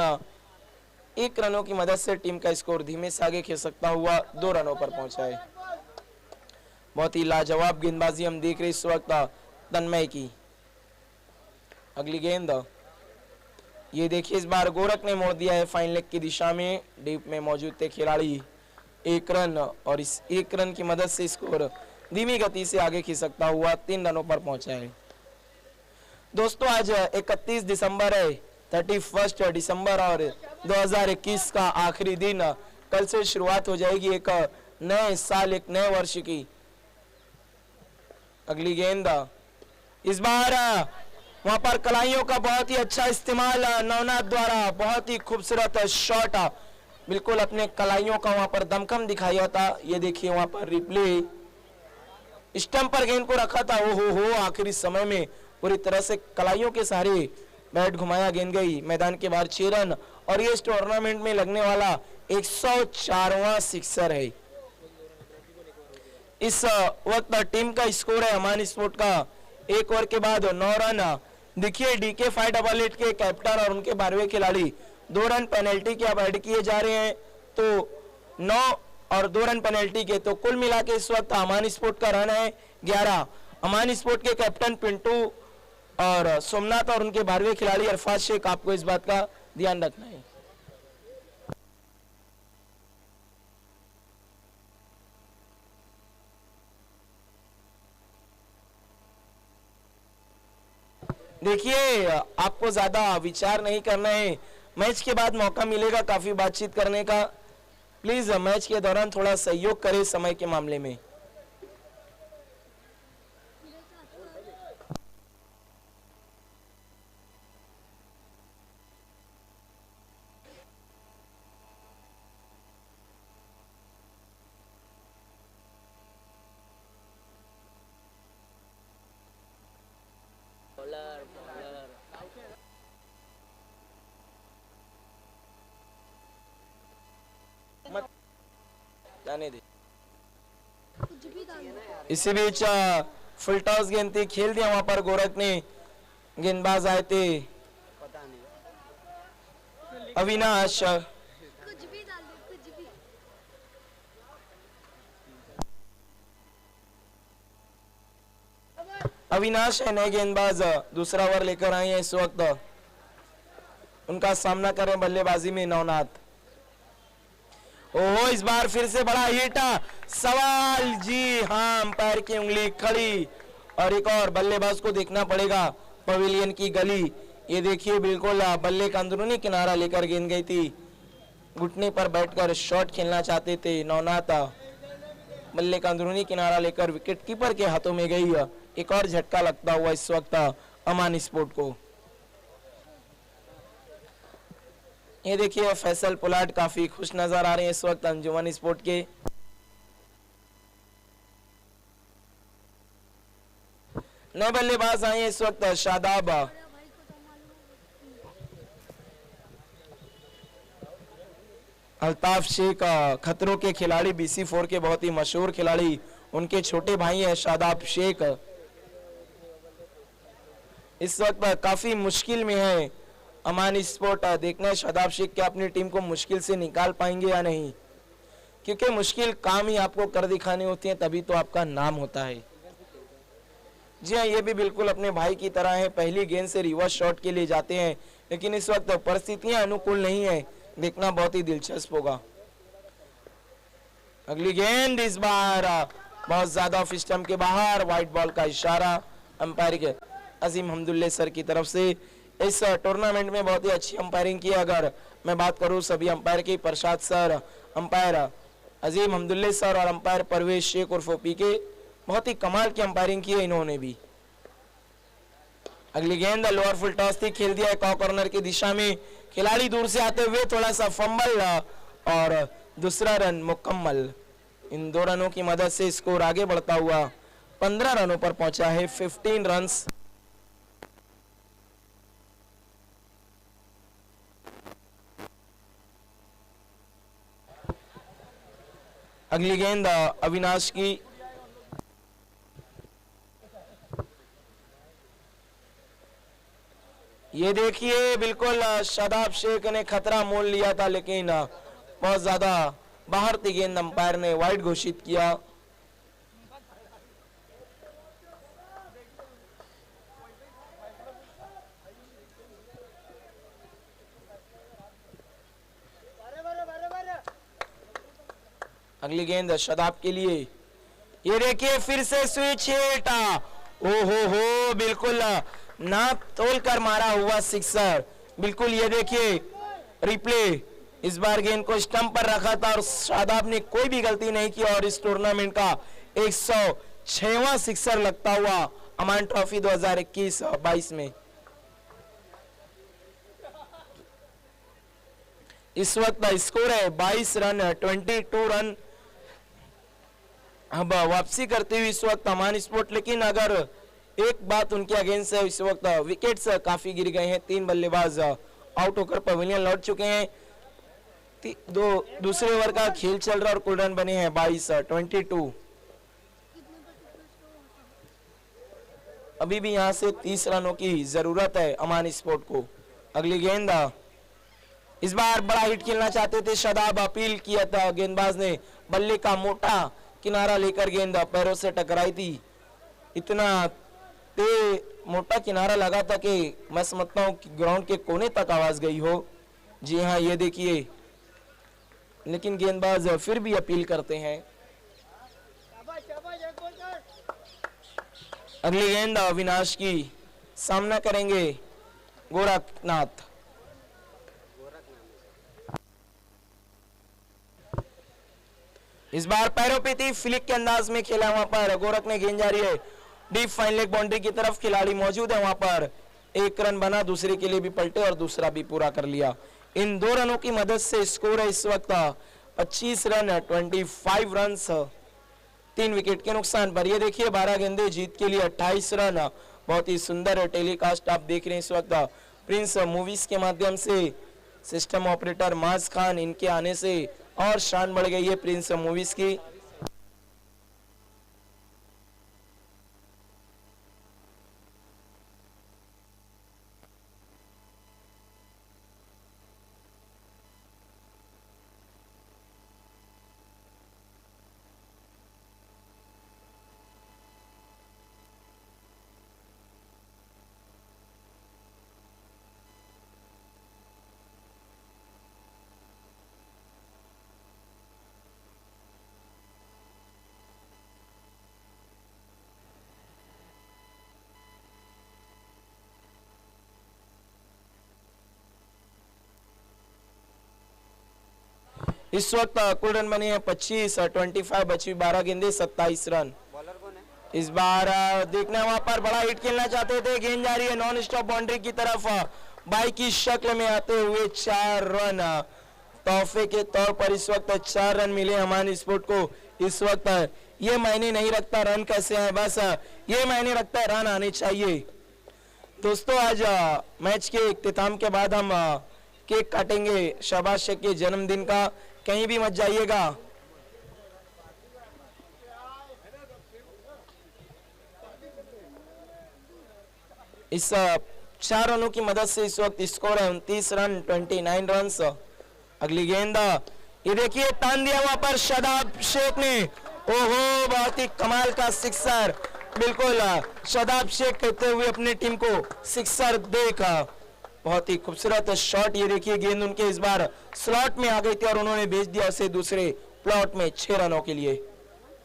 1 रनों की मदद से टीम का स्कोर धीमे से आगे खिसकता हुआ 2 रनों पर पहुंचा है। बहुत ही लाजवाब गेंदबाजी हम देख रहे इस वक्त तन्मय की। अगली गेंद, ये देखिए, इस बार गोरख ने मोड़ दिया है फाइन लेग की दिशा में, डीप में मौजूद थे खिलाड़ी, 1 रन और इस 1 रन की मदद से स्कोर धीमी गति से आगे खिसकता हुआ 3 रनों पर पहुंचा है। दोस्तों, आज 31 दिसंबर है, 31 दिसंबर और 2021 का आखिरी दिन। कल से शुरुआत हो जाएगी एक नए साल, एक नए वर्ष की। अगली गेंद, इस बार वहां पर कलाइयों का बहुत ही अच्छा इस्तेमाल नवनाथ द्वारा, बहुत ही खूबसूरत शॉट, बिल्कुल अपने कलाइयों का वहां पर दमखम दिखाया था। ये देखिए, वहां पर रिप्ले, स्टंप पर गेंद को रखा था, हो आखिरी समय में पूरी तरह से कलाइयों के सहारे बैट घुमाया, गेंद गई मैदान के बाहर, 6 रन। और ये इस टूर्नामेंट में लगने वाला 104वां सिक्सर है। इस वक्त टीम का स्कोर है अमानी स्पोर्ट का 1 ओवर के बाद 9 रन। देखिए, डीके 588 के कैप्टन और उनके 12वें खिलाड़ी 2 रन पेनल्टी के अब ऐड किए जा रहे हैं, तो 9 और 2 रन पेनल्टी के, तो कुल मिला के इस वक्त अमानी स्पोर्ट का रन है 11। अमानी स्पोर्ट के कैप्टन पिंटू और सोमनाथ और उनके 12वें खिलाड़ी अरफात शेख, आपको इस बात का ध्यान रखना है। देखिए, आपको ज्यादा विचार नहीं करना है, मैच के बाद मौका मिलेगा काफी बातचीत करने का। प्लीज मैच के दौरान थोड़ा सहयोग करें समय के मामले में। मत जाने दे। इसी बीच फुल टॉस गेंद थी, खेल दिया वहां पर गोरख ने। गेंदबाज आए थे अविनाश, अविनाश है नए गेंदबाज, दूसरा ओवर लेकर आए हैं इस वक्त। उनका सामना करें बल्लेबाजी में नवनाथ। ओहो, इस बार फिर से बड़ा हिट, सवाल, जी हाँ, अंपायर की उंगली खड़ी। और एक और बल्लेबाज को देखना पड़ेगा पवेलियन की गली। ये देखिए, बिल्कुल बल्ले का अंदरूनी किनारा लेकर गेंद गई थी। घुटने पर बैठकर शॉट खेलना चाहते थे नवनाथ, बल्ले का अंदरूनी किनारा लेकर विकेट कीपर के हाथों में गई। एक और झटका लगता हुआ इस वक्त अमान स्पोर्ट को। ये देखिए, फैसल पुलाट काफी खुश नजर आ रहे हैं इस वक्त अंजुमन स्पोर्ट के। नए बल्लेबाज आए हैं इस वक्त शादाब, अल्ताफ शेख, खतरों के खिलाड़ी, BC4 के बहुत ही मशहूर खिलाड़ी, उनके छोटे भाई हैं शादाब शेख। इस वक्त काफी मुश्किल में है अमान स्पोर्ट। देखना है शादाब शेख क्या अपनी टीम को मुश्किल से निकाल पाएंगे या नहीं, क्योंकि मुश्किल काम ही आपको कर दिखानी होती है, तभी तो आपका नाम होता है। जी हाँ, ये भी बिल्कुल अपने भाई की तरह है, पहली गेंद से रिवर्स शॉट के लिए जाते हैं, लेकिन इस वक्त परिस्थितियां अनुकूल नहीं है। देखना बहुत ही दिलचस्प होगा। अगली गेंद इस बार बहुत ज्यादा ऑफ स्टंप के बाहर, व्हाइट बॉल का इशारा अंपायर के अजीम हमदुल्ले सर की तरफ से। इस टूर्नामेंट में बहुत ही अच्छी अंपायरिंग की। अगर मैं बात करूं सभी अंपायर की, प्रसाद सर, अंपायर अजीम हमदुल्ले सर और अंपायर परवेश शेख उर्फ पीके, बहुत ही कमाल की अंपायरिंग की है इन्होंने भी। अगली गेंद लोअर फुल टॉस थी, खेल दिया है कॉर्नर की दिशा में, खिलाड़ी दूर से आते हुए थोड़ा सा फंबल और दूसरा रन मुकम्मल। इन 2 रनों की मदद से स्कोर आगे बढ़ता हुआ 15 रनों पर पहुंचा है, 15 रन्स। अगली गेंद अविनाश की, ये देखिए बिल्कुल शादाब शेख ने खतरा मोल लिया था, लेकिन बहुत ज्यादा बाहर थी गेंद, अंपायर ने वाइड घोषित किया। अगली गेंद शादाब के लिए, ये देखिए फिर से स्विच हिट, ओहो, बिल्कुल नाप तोल कर मारा हुआ सिक्सर। बिल्कुल ये देखिए रिप्ले, इस बार गेंद को स्टंप पर रखा था और शादाब ने कोई भी गलती नहीं की, और इस टूर्नामेंट का 106वां सिक्सर लगता हुआ अमान ट्रॉफी 2021-22 में। इस वक्त स्कोर है 22 रन, 22 रन। अब वापसी करते हुए इस वक्त अमान स्पोर्ट, लेकिन अगर एक बात उनके अगेंस्ट है, इस वक्त विकेट्स काफी गिर गए हैं, 3 बल्लेबाज आउट होकर पवेलियन लौट चुके हैं। दूसरे ओवर का खेल चल रहा और कुल रन बने हैं 22। अभी भी यहां से 30 रनों की जरूरत है अमान स्पोर्ट को। अगली गेंद, इस बार बड़ा हिट खेलना चाहते थे शादाब, अपील किया था गेंदबाज ने, बल्ले का मोटा किनारा लेकर गेंद पैरों से टकराई थी। इतना मोटा किनारा लगा था कि मैं समझता हूँ कि ग्राउंड के कोने तक आवाज गई हो। जी हाँ, ये देखिए, लेकिन गेंदबाज फिर भी अपील करते हैं। अगली गेंद अविनाश की, सामना करेंगे गोरखनाथ। इस बार पैरों पे थी, फ्लिक के अंदाज में खेला वहां पर, गोरख ने गेंद जा रही है डीप फाइन लेग बाउंड्री की तरफ, खिलाड़ी मौजूद है वहां पर। एक रन बना, दूसरे के लिए भी पलटे और दूसरा भी पूरा कर लिया। इन 2 रनों की मदद से स्कोर है इस वक्त 25 रन, 25 रन, 3 विकेट के नुकसान पर। ये देखिए 12 गेंदे, जीत के लिए 28 रन। बहुत ही सुंदर टेलीकास्ट आप देख रहे हैं इस वक्त प्रिंस मूवीज के माध्यम से। सिस्टम ऑपरेटर माज खान, इनके आने से और शान बढ़ गई है प्रिंस मूवीज की। इस वक्त कुल रन बने हैं 25, 25 बची 12 गेंदे, 27 रन। इस बार देखना वहां पर बड़ा हिट खेलना चाहते थे, गेंद जा रही है नॉन स्टॉप बाउंड्री की तरफ, बाई की शक्ल में आते हुए 4 रन तोहफे के तौर पर। इस वक्त 4 रन मिले हमारे स्पोर्ट को। इस वक्त ये मायने नहीं रखता रन कैसे आए, बस ये मायने रखता है रन आने चाहिए। दोस्तों, आज मैच के इख्तिताम के बाद हम केक काटेंगे शहबाज शेख के जन्मदिन का, कहीं भी मत जाइएगा। इस 4 रनों की मदद से इस वक्त स्कोर है 29 रन, 29 रन। अगली गेंद, ये देखिए तान दिया वहां पर शादाब शेख ने, ओहो बहुत ही कमाल का सिक्सर। बिल्कुल शादाब शेख कहते हुए अपनी टीम को सिक्सर देखा, बहुत ही खूबसूरत शॉट। ये देखिए गेंद उनके इस बार स्लॉट में आ गई थी और उन्होंने भेज दिया उसे दूसरे प्लॉट में 6 रनों के लिए।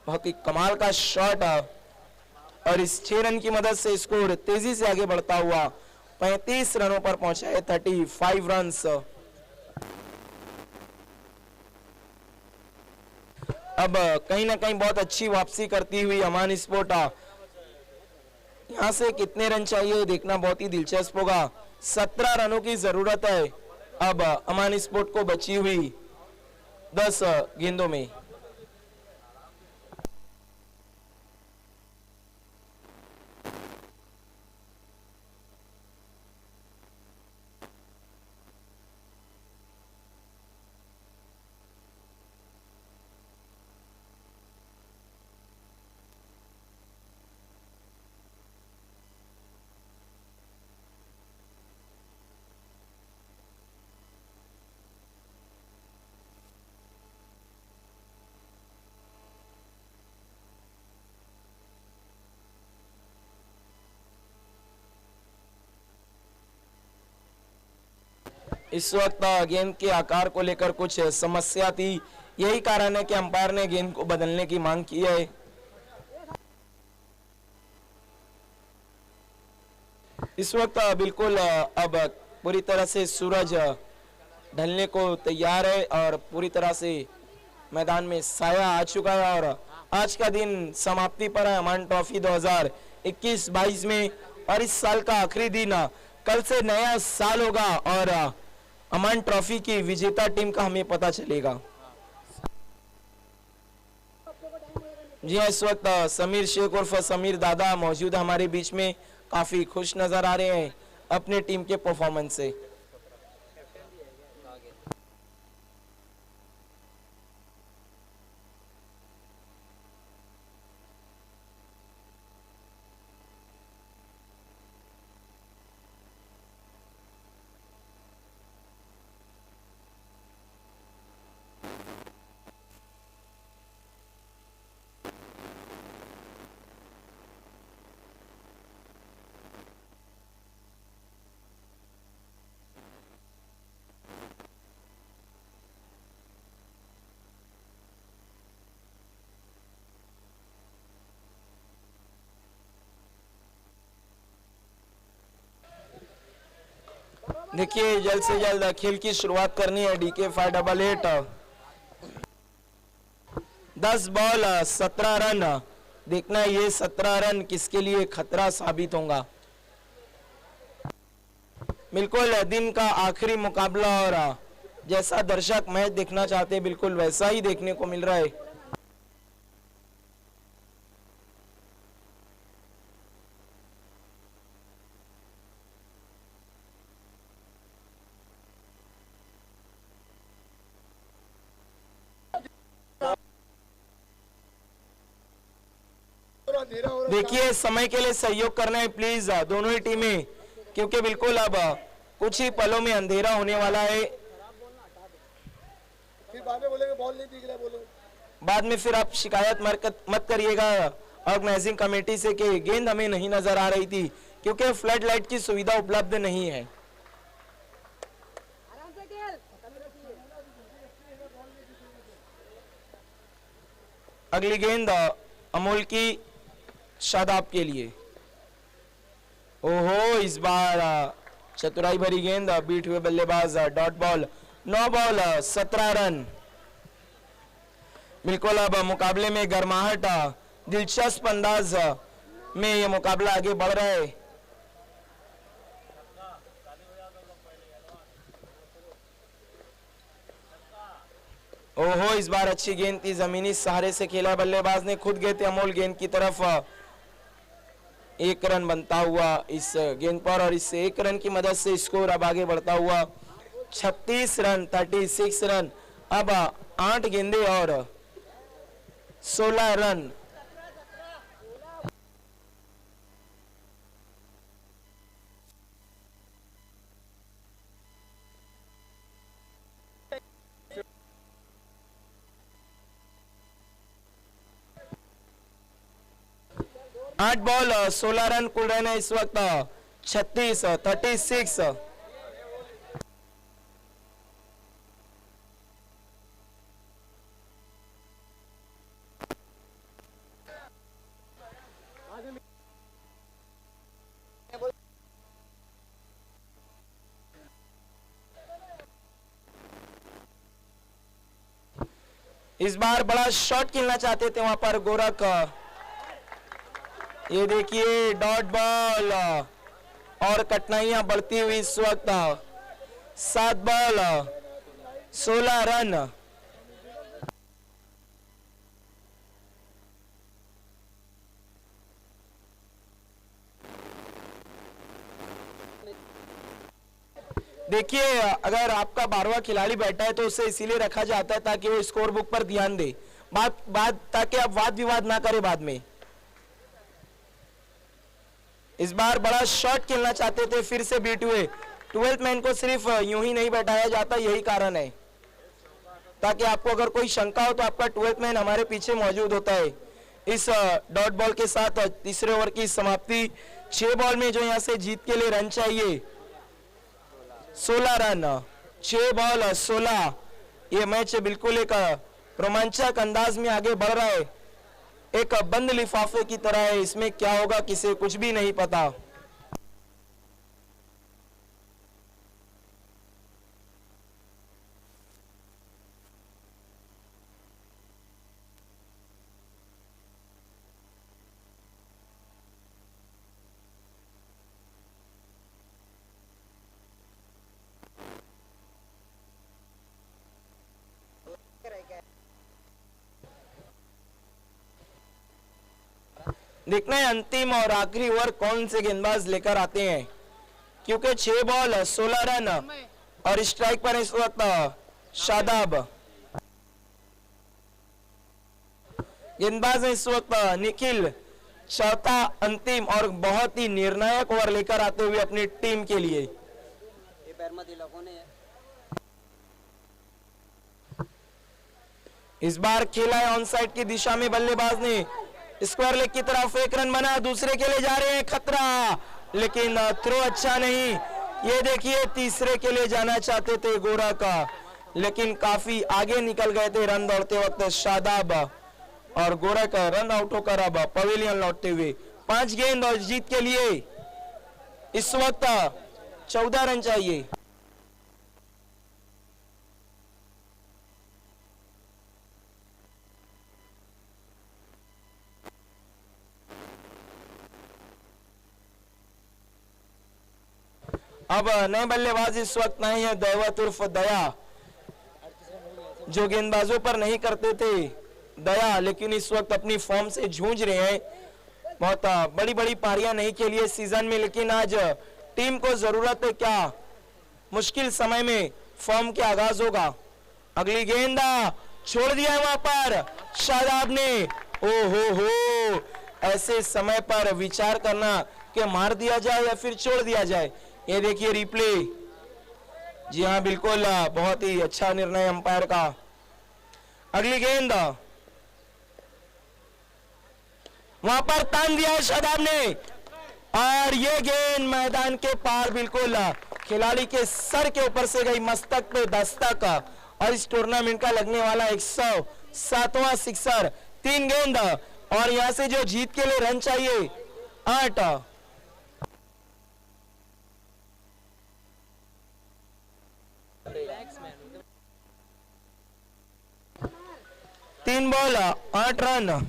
बहुत ही कमाल का शॉट, और इस 6 रन की मदद से स्कोर तेजी से आगे बढ़ता हुआ 35 रनों पर पहुंचा है, 35 रन। अब कहीं ना कहीं बहुत अच्छी वापसी करती हुई अमान स्पोर्ट, यहां से कितने रन चाहिए देखना बहुत ही दिलचस्प होगा। 17 रनों की जरूरत है अब अमान स्पोर्ट को बची हुई 10 गेंदों में। इस वक्त गेंद के आकार को लेकर कुछ समस्या थी, यही कारण है कि अंपायर ने गेंद को बदलने की मांग की है। इस वक्त बिल्कुल अब पूरी तरह से सूरज ढलने को तैयार है और पूरी तरह से मैदान में साया आ चुका है और आज का दिन समाप्ति पर है अमान ट्रॉफी 2021-22 में। और इस साल का आखिरी दिन, कल से नया साल होगा और अमान ट्रॉफी की विजेता टीम का हमें पता चलेगा। जी हाँ, इस वक्त समीर शेख उर्फ समीर दादा मौजूद है हमारे बीच में, काफी खुश नजर आ रहे हैं अपने टीम के परफॉर्मेंस से। देखिए जल्द से जल्द खेल की शुरुआत करनी है। DK 588 10 ball 17 run. देखना है ये 17 रन किसके लिए खतरा साबित होगा। बिल्कुल दिन का आखिरी मुकाबला और जैसा दर्शक मैच देखना चाहते हैं बिल्कुल वैसा ही देखने को मिल रहा है। देखिए समय के लिए सहयोग करना है प्लीज दोनों ही टीमें, क्योंकि बिल्कुल अब कुछ ही पलों में अंधेरा होने वाला है। फिर बाद में बोलेंगे बॉल नहीं दिख रहा बोलो। बाद में फिर आप शिकायत मत करिएगा ऑर्गेनाइजिंग कमेटी से कि गेंद हमें नहीं नजर आ रही थी, क्योंकि फ्लड लाइट की सुविधा उपलब्ध नहीं है। अगली गेंद अमोल की शादाब के लिए। ओहो इस बार चतुराई भरी गेंद, बीट हुए बल्लेबाज डॉट बॉल। 9 ball 17 run. बिल्कुल अब मुकाबले में गर्माहट, दिलचस्प अंदाज में यह मुकाबला आगे बढ़ रहा है। ओहो इस बार अच्छी गेंद थी, जमीनी सहारे से खेला बल्लेबाज ने, खुद गए थे अमोल गेंद की तरफ। 1 रन बनता हुआ इस गेंद पर और इस 1 रन की मदद से स्कोर अब आगे बढ़ता हुआ 36 रन 36 रन। अब 8 गेंदे और 16 रन। आठ बॉल 16 रन कुल रन है इस वक्त 36। इस बार बड़ा शॉट खेलना चाहते थे वहां पर गोरख। ये देखिए डॉट बॉल और कठिनाइयां बढ़ती हुई इस वक्त। 7 बॉल 16 रन। देखिए अगर आपका 12वां खिलाड़ी बैठा है तो उसे इसीलिए रखा जाता है ताकि वो स्कोर बुक पर ध्यान दे, बात ताकि आप वाद विवाद ना करें बाद में। इस बार बड़ा शॉट खेलना चाहते थे, फिर से बीट हुए। 12th मैन को सिर्फ यूं ही नहीं बैठाया जाता, यही कारण है ताकि आपको अगर कोई शंका हो तो आपका 12th मैन हमारे पीछे मौजूद होता है। इस डॉट बॉल के साथ तीसरे ओवर की समाप्ति। 6 बॉल में जो यहां से जीत के लिए रन चाहिए 16 रन। 6 बॉल 16। ये मैच बिल्कुल एक रोमांचक अंदाज में आगे बढ़ रहा है। एक बंद लिफाफे की तरह है, इसमें क्या होगा किसे कुछ भी नहीं पता। देखना है अंतिम और आखिरी ओवर कौन से गेंदबाज लेकर आते हैं, क्योंकि 6 बॉल 16 रन और स्ट्राइक पर इस वक्त शादाब। गेंदबाज इस वक्त निखिल चौथा अंतिम और बहुत ही निर्णायक ओवर लेकर आते हुए अपनी टीम के लिए। इस बार खेला है ऑन साइड की दिशा में, बल्लेबाज ने स्क्वायर लेग की तरफ 1 रन बना, दूसरे के लिए जा रहे हैं, खतरा लेकिन थ्रो अच्छा नहीं। ये देखिए तीसरे के लिए जाना चाहते थे गोरा का, लेकिन काफी आगे निकल गए थे रन दौड़ते वक्त शादाब और गोरा का रन आउट होकर अब पवेलियन लौटते हुए। 5 गेंद और जीत के लिए इस वक्त 14 रन चाहिए। अब नए बल्लेबाज इस वक्त नहीं है दैवत उर्फ दया, जो गेंदबाजों पर नहीं करते थे दया, लेकिन इस वक्त अपनी फॉर्म से जूझ रहे हैं। बहुत बड़ी बड़ी पारियां नहीं खेली है सीजन में, लेकिन आज टीम को जरूरत है क्या, मुश्किल समय में फॉर्म के आगाज होगा। अगली गेंद छोड़ दिया है वहां पर शादाब ने। ओ हो, ऐसे समय पर विचार करना कि मार दिया जाए या फिर छोड़ दिया जाए। ये देखिए रिप्ले, जी हाँ बिल्कुल बहुत ही अच्छा निर्णय अंपायर का। अगली गेंद वहां पर तान दिया है शादाब ने, और ये गेंद मैदान के पार बिल्कुल खिलाड़ी के सर के ऊपर से गई, मस्तक पे दस्तक, और इस टूर्नामेंट का लगने वाला 107वां सिक्सर। 3 गेंद और यहां से जो जीत के लिए रन चाहिए 8। तीन बॉल 8 रन।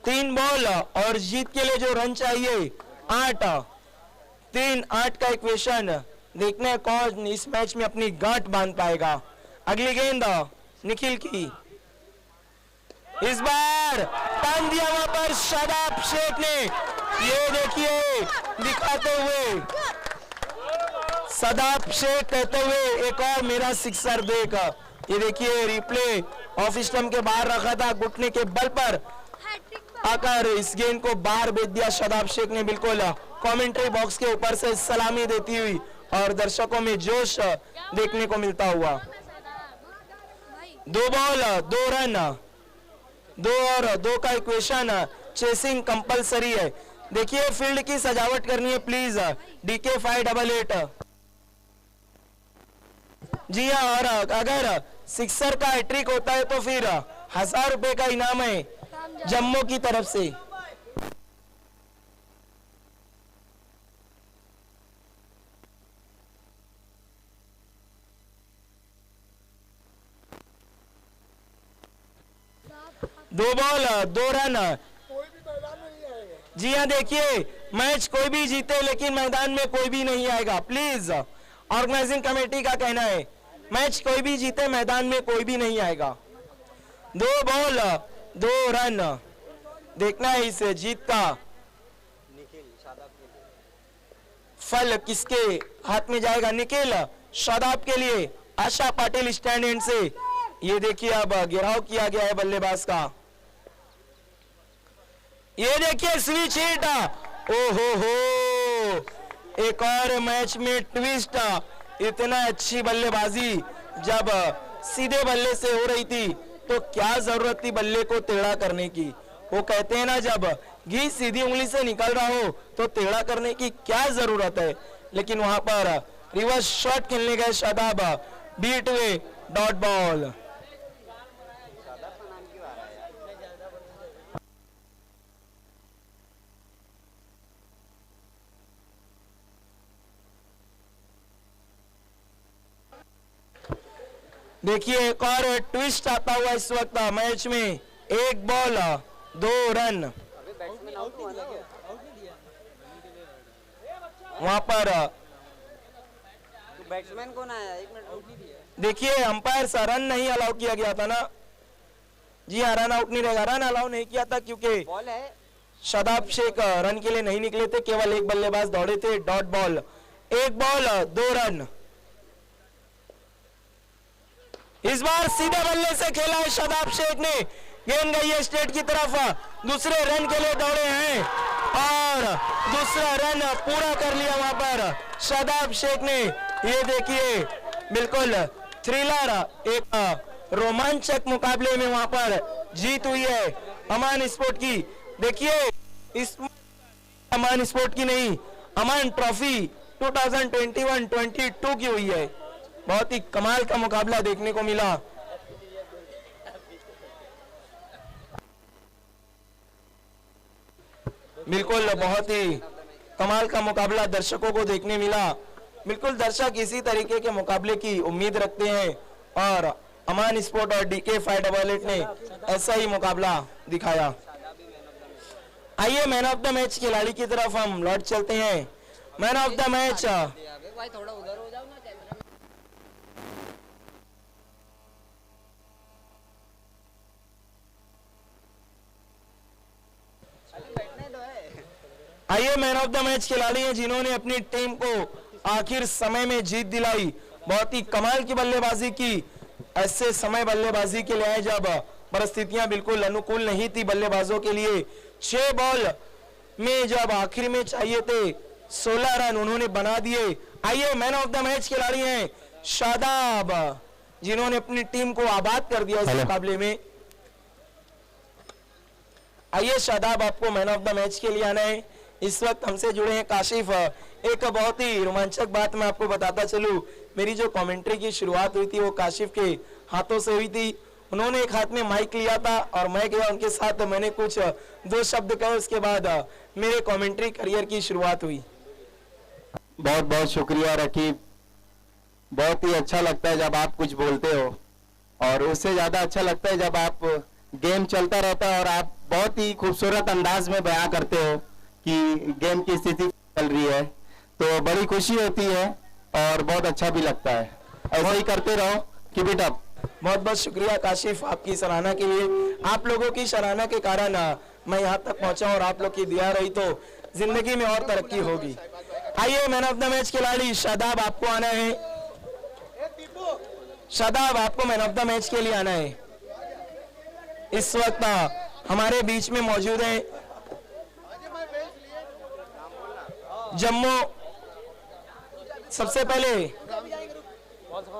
तीन बॉल और जीत के लिए जो रन चाहिए 8। 3-8 का इक्वेशन, देखने कौन इस मैच में अपनी गांठ बांध पाएगा। अगली गेंद निखिल की, इस बार तान दिया वहां पर शादाब शेख ने। ये देखिए दिखाते हुए शादाब शेख कहते हुए एक और मेरा सिक्सर देख। ये देखिए रिप्ले ऑफ स्टंप के बाहर रखा था, घुटने के बल पर आकर इस गेंद को बाहर भेज दिया शादाब शेख ने, बिल्कुल कमेंट्री बॉक्स के ऊपर से सलामी देती हुई और दर्शकों में जोश देखने को मिलता हुआ। 2 बॉल 2 रन, 2 और 2 का इक्वेशन, चेसिंग कंपलसरी है। देखिए फील्ड की सजावट करनी है प्लीज, DK 588। जी हाँ, और अगर सिक्सर का हैट्रिक होता है तो फिर 1000 रुपए का इनाम है जम्मू की तरफ से। दो बॉल 2 रन। कोई भी मैदान में नहीं आएगा। जी हाँ, देखिए मैच कोई भी जीते लेकिन मैदान में कोई भी नहीं आएगा, प्लीज। ऑर्गेनाइजिंग कमेटी का कहना है मैच कोई भी जीते मैदान में कोई भी नहीं आएगा। 2 बॉल 2 रन। देखना है इस जीत का फल किसके हाथ में जाएगा। निखिल शादाब के लिए आशा पाटिल स्टैंड एंड से। ये देखिए अब घेराव किया गया है बल्लेबाज का। ये देखिए स्विच हिट, ओहो हो, एक और मैच में ट्विस्ट। इतना अच्छी बल्लेबाजी जब सीधे बल्ले से हो रही थी तो क्या जरूरत थी बल्ले को टेढ़ा करने की। वो कहते हैं ना, जब घी सीधी उंगली से निकल रहा हो तो टेढ़ा करने की क्या जरूरत है। लेकिन वहां पर रिवर्स शॉट खेलने गए शादाब, बीट हुए, डॉट बॉल। देखिए एक और ट्विस्ट आता हुआ इस वक्त मैच में। 1 बॉल 2 रन। वहां पर बैट्समैन कौन आया? 1 मिनट। देखिए अंपायर सा रन नहीं अलाउ किया गया था ना। जी हाँ, रन आउट नहीं रहेगा, रन अलाउ नहीं किया था क्योंकि बॉल है। शादाब शेख रन के लिए नहीं निकले थे, केवल एक बल्लेबाज दौड़े थे, डॉट बॉल। 1 ball 2 run. इस बार सीधे बल्ले से खेला है शादाब शेख ने, गेंद गई है स्टेट की तरफ, दूसरे रन के लिए दौड़े हैं और दूसरा रन पूरा कर लिया वहां पर शादाब शेख ने। ये देखिए बिल्कुल थ्रिलर, एक रोमांचक मुकाबले में वहां पर जीत हुई है अमान स्पोर्ट की। देखिए इस अमान स्पोर्ट की नहीं, अमान ट्रॉफी 2021-22 की हुई है। बहुत ही कमाल का मुकाबला देखने को मिला। बिल्कुल बहुत ही कमाल का मुकाबला दर्शकों को देखने मिला। बिल्कुल दर्शक इसी तरीके के मुकाबले की उम्मीद रखते हैं और अमान स्पोर्ट और डीके 588 ने ऐसा ही मुकाबला दिखाया। आइए मैन ऑफ द मैच खिलाड़ी की तरफ हम लौट चलते हैं। मैन ऑफ द मैच भाई थोड़ा उधर हो जाओ ना कैमरा में। बैठने दो है। आइए मैन ऑफ द मैच खिलाड़ी हैं जिन्होंने अपनी टीम को आखिर समय में जीत दिलाई। बहुत ही कमाल की बल्लेबाजी की। ऐसे समय बल्लेबाजी के लिए आए जब परिस्थितियां बिल्कुल अनुकूल नहीं थी बल्लेबाजों के लिए। 6 बॉल में जब आखिर में चाहिए थे 16 रन उन्होंने बना दिए। आइए मैन ऑफ द मैच खिलाड़ी हैं शादाब जिन्होंने अपनी टीम को आबाद कर दिया इस मुकाबले में। आइए शादाब आपको मैन ऑफ द मैच के लिए आना है। इस वक्त हमसे जुड़े हैं काशिफ। एक बहुत ही रोमांचक बात मैं आपको बताता चलूं, मेरी जो कमेंट्री की शुरुआत हुई थी वो काशिफ के हाथों से हुई थी। उन्होंने एक हाथ में माइक लिया था और मैं गया उनके साथ, मैंने कुछ 2 शब्द कहे, उसके बाद मेरे कमेंट्री करियर की शुरुआत हुई। बहुत बहुत शुक्रिया रकीब। बहुत ही अच्छा लगता है जब आप कुछ बोलते हो और उससे ज्यादा अच्छा लगता है जब आप गेम चलता रहता है और आप बहुत ही खूबसूरत अंदाज में बयां करते हो कि गेम की स्थिति चल रही है, तो बड़ी खुशी होती है और बहुत अच्छा भी लगता है। ऐसा ही करते रहो, कीप इट अप। बहुत बहुत शुक्रिया काशिफ आपकी सराहना के लिए। आप लोगों की सराहना के कारण मैं यहाँ तक पहुंचा और आप लोग की दुआ रही तो जिंदगी में और तरक्की होगी। आइए मैन ऑफ द मैच खिलाड़ी शादाब आपको आना है। शादाब आपको मैन ऑफ द मैच के लिए आना है। इस वक्त हमारे बीच में मौजूद है जम्मू। सबसे पहले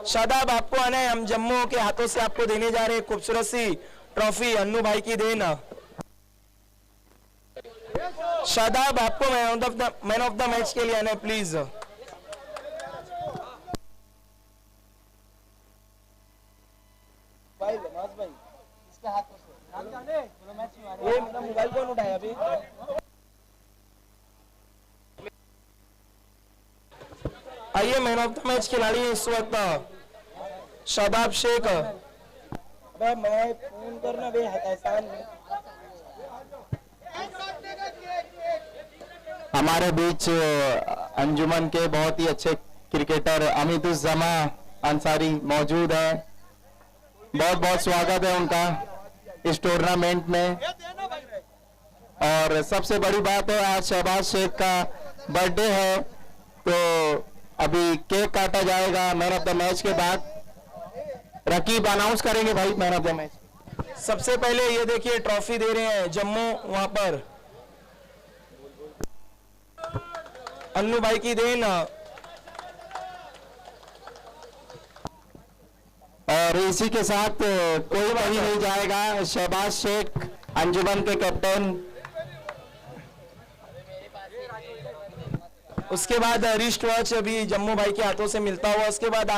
शादाब आपको आना है। हम जम्मू के हाथों से आपको देने जा रहे हैं खूबसूरत सी ट्रॉफी, अन्नू भाई की देन। शादाब आपको मैन ऑफ द मैच के लिए आना है प्लीज। ये मोबाइल कौन उठाया अभी? आइए मैन ऑफ द मैच खिलाड़ी है इस वक्त शादाब शेख। अबे मैं फोन करना बे आसान है। हमारे बीच अंजुमन के बहुत ही अच्छे क्रिकेटर अमीदुज़्ज़मा अंसारी मौजूद हैं। बहुत बहुत स्वागत है उनका इस टूर्नामेंट में। और सबसे बड़ी बात है आज शहबाज शेख का बर्थडे है, तो अभी केक काटा जाएगा मैन ऑफ द मैच के बाद। रकीब अनाउंस करेंगे भाई मैन ऑफ द मैच। सबसे पहले ये देखिए ट्रॉफी दे रहे हैं जम्मू, वहां पर अन्नू भाई की देन। और इसी के साथ कोई कहीं नहीं जाएगा। शहबाज शेख अंजुमन के कैप्टन। उसके बाद रिस्ट वॉच अभी जम्मू भाई के हाथों से मिलता हुआ, उसके बाद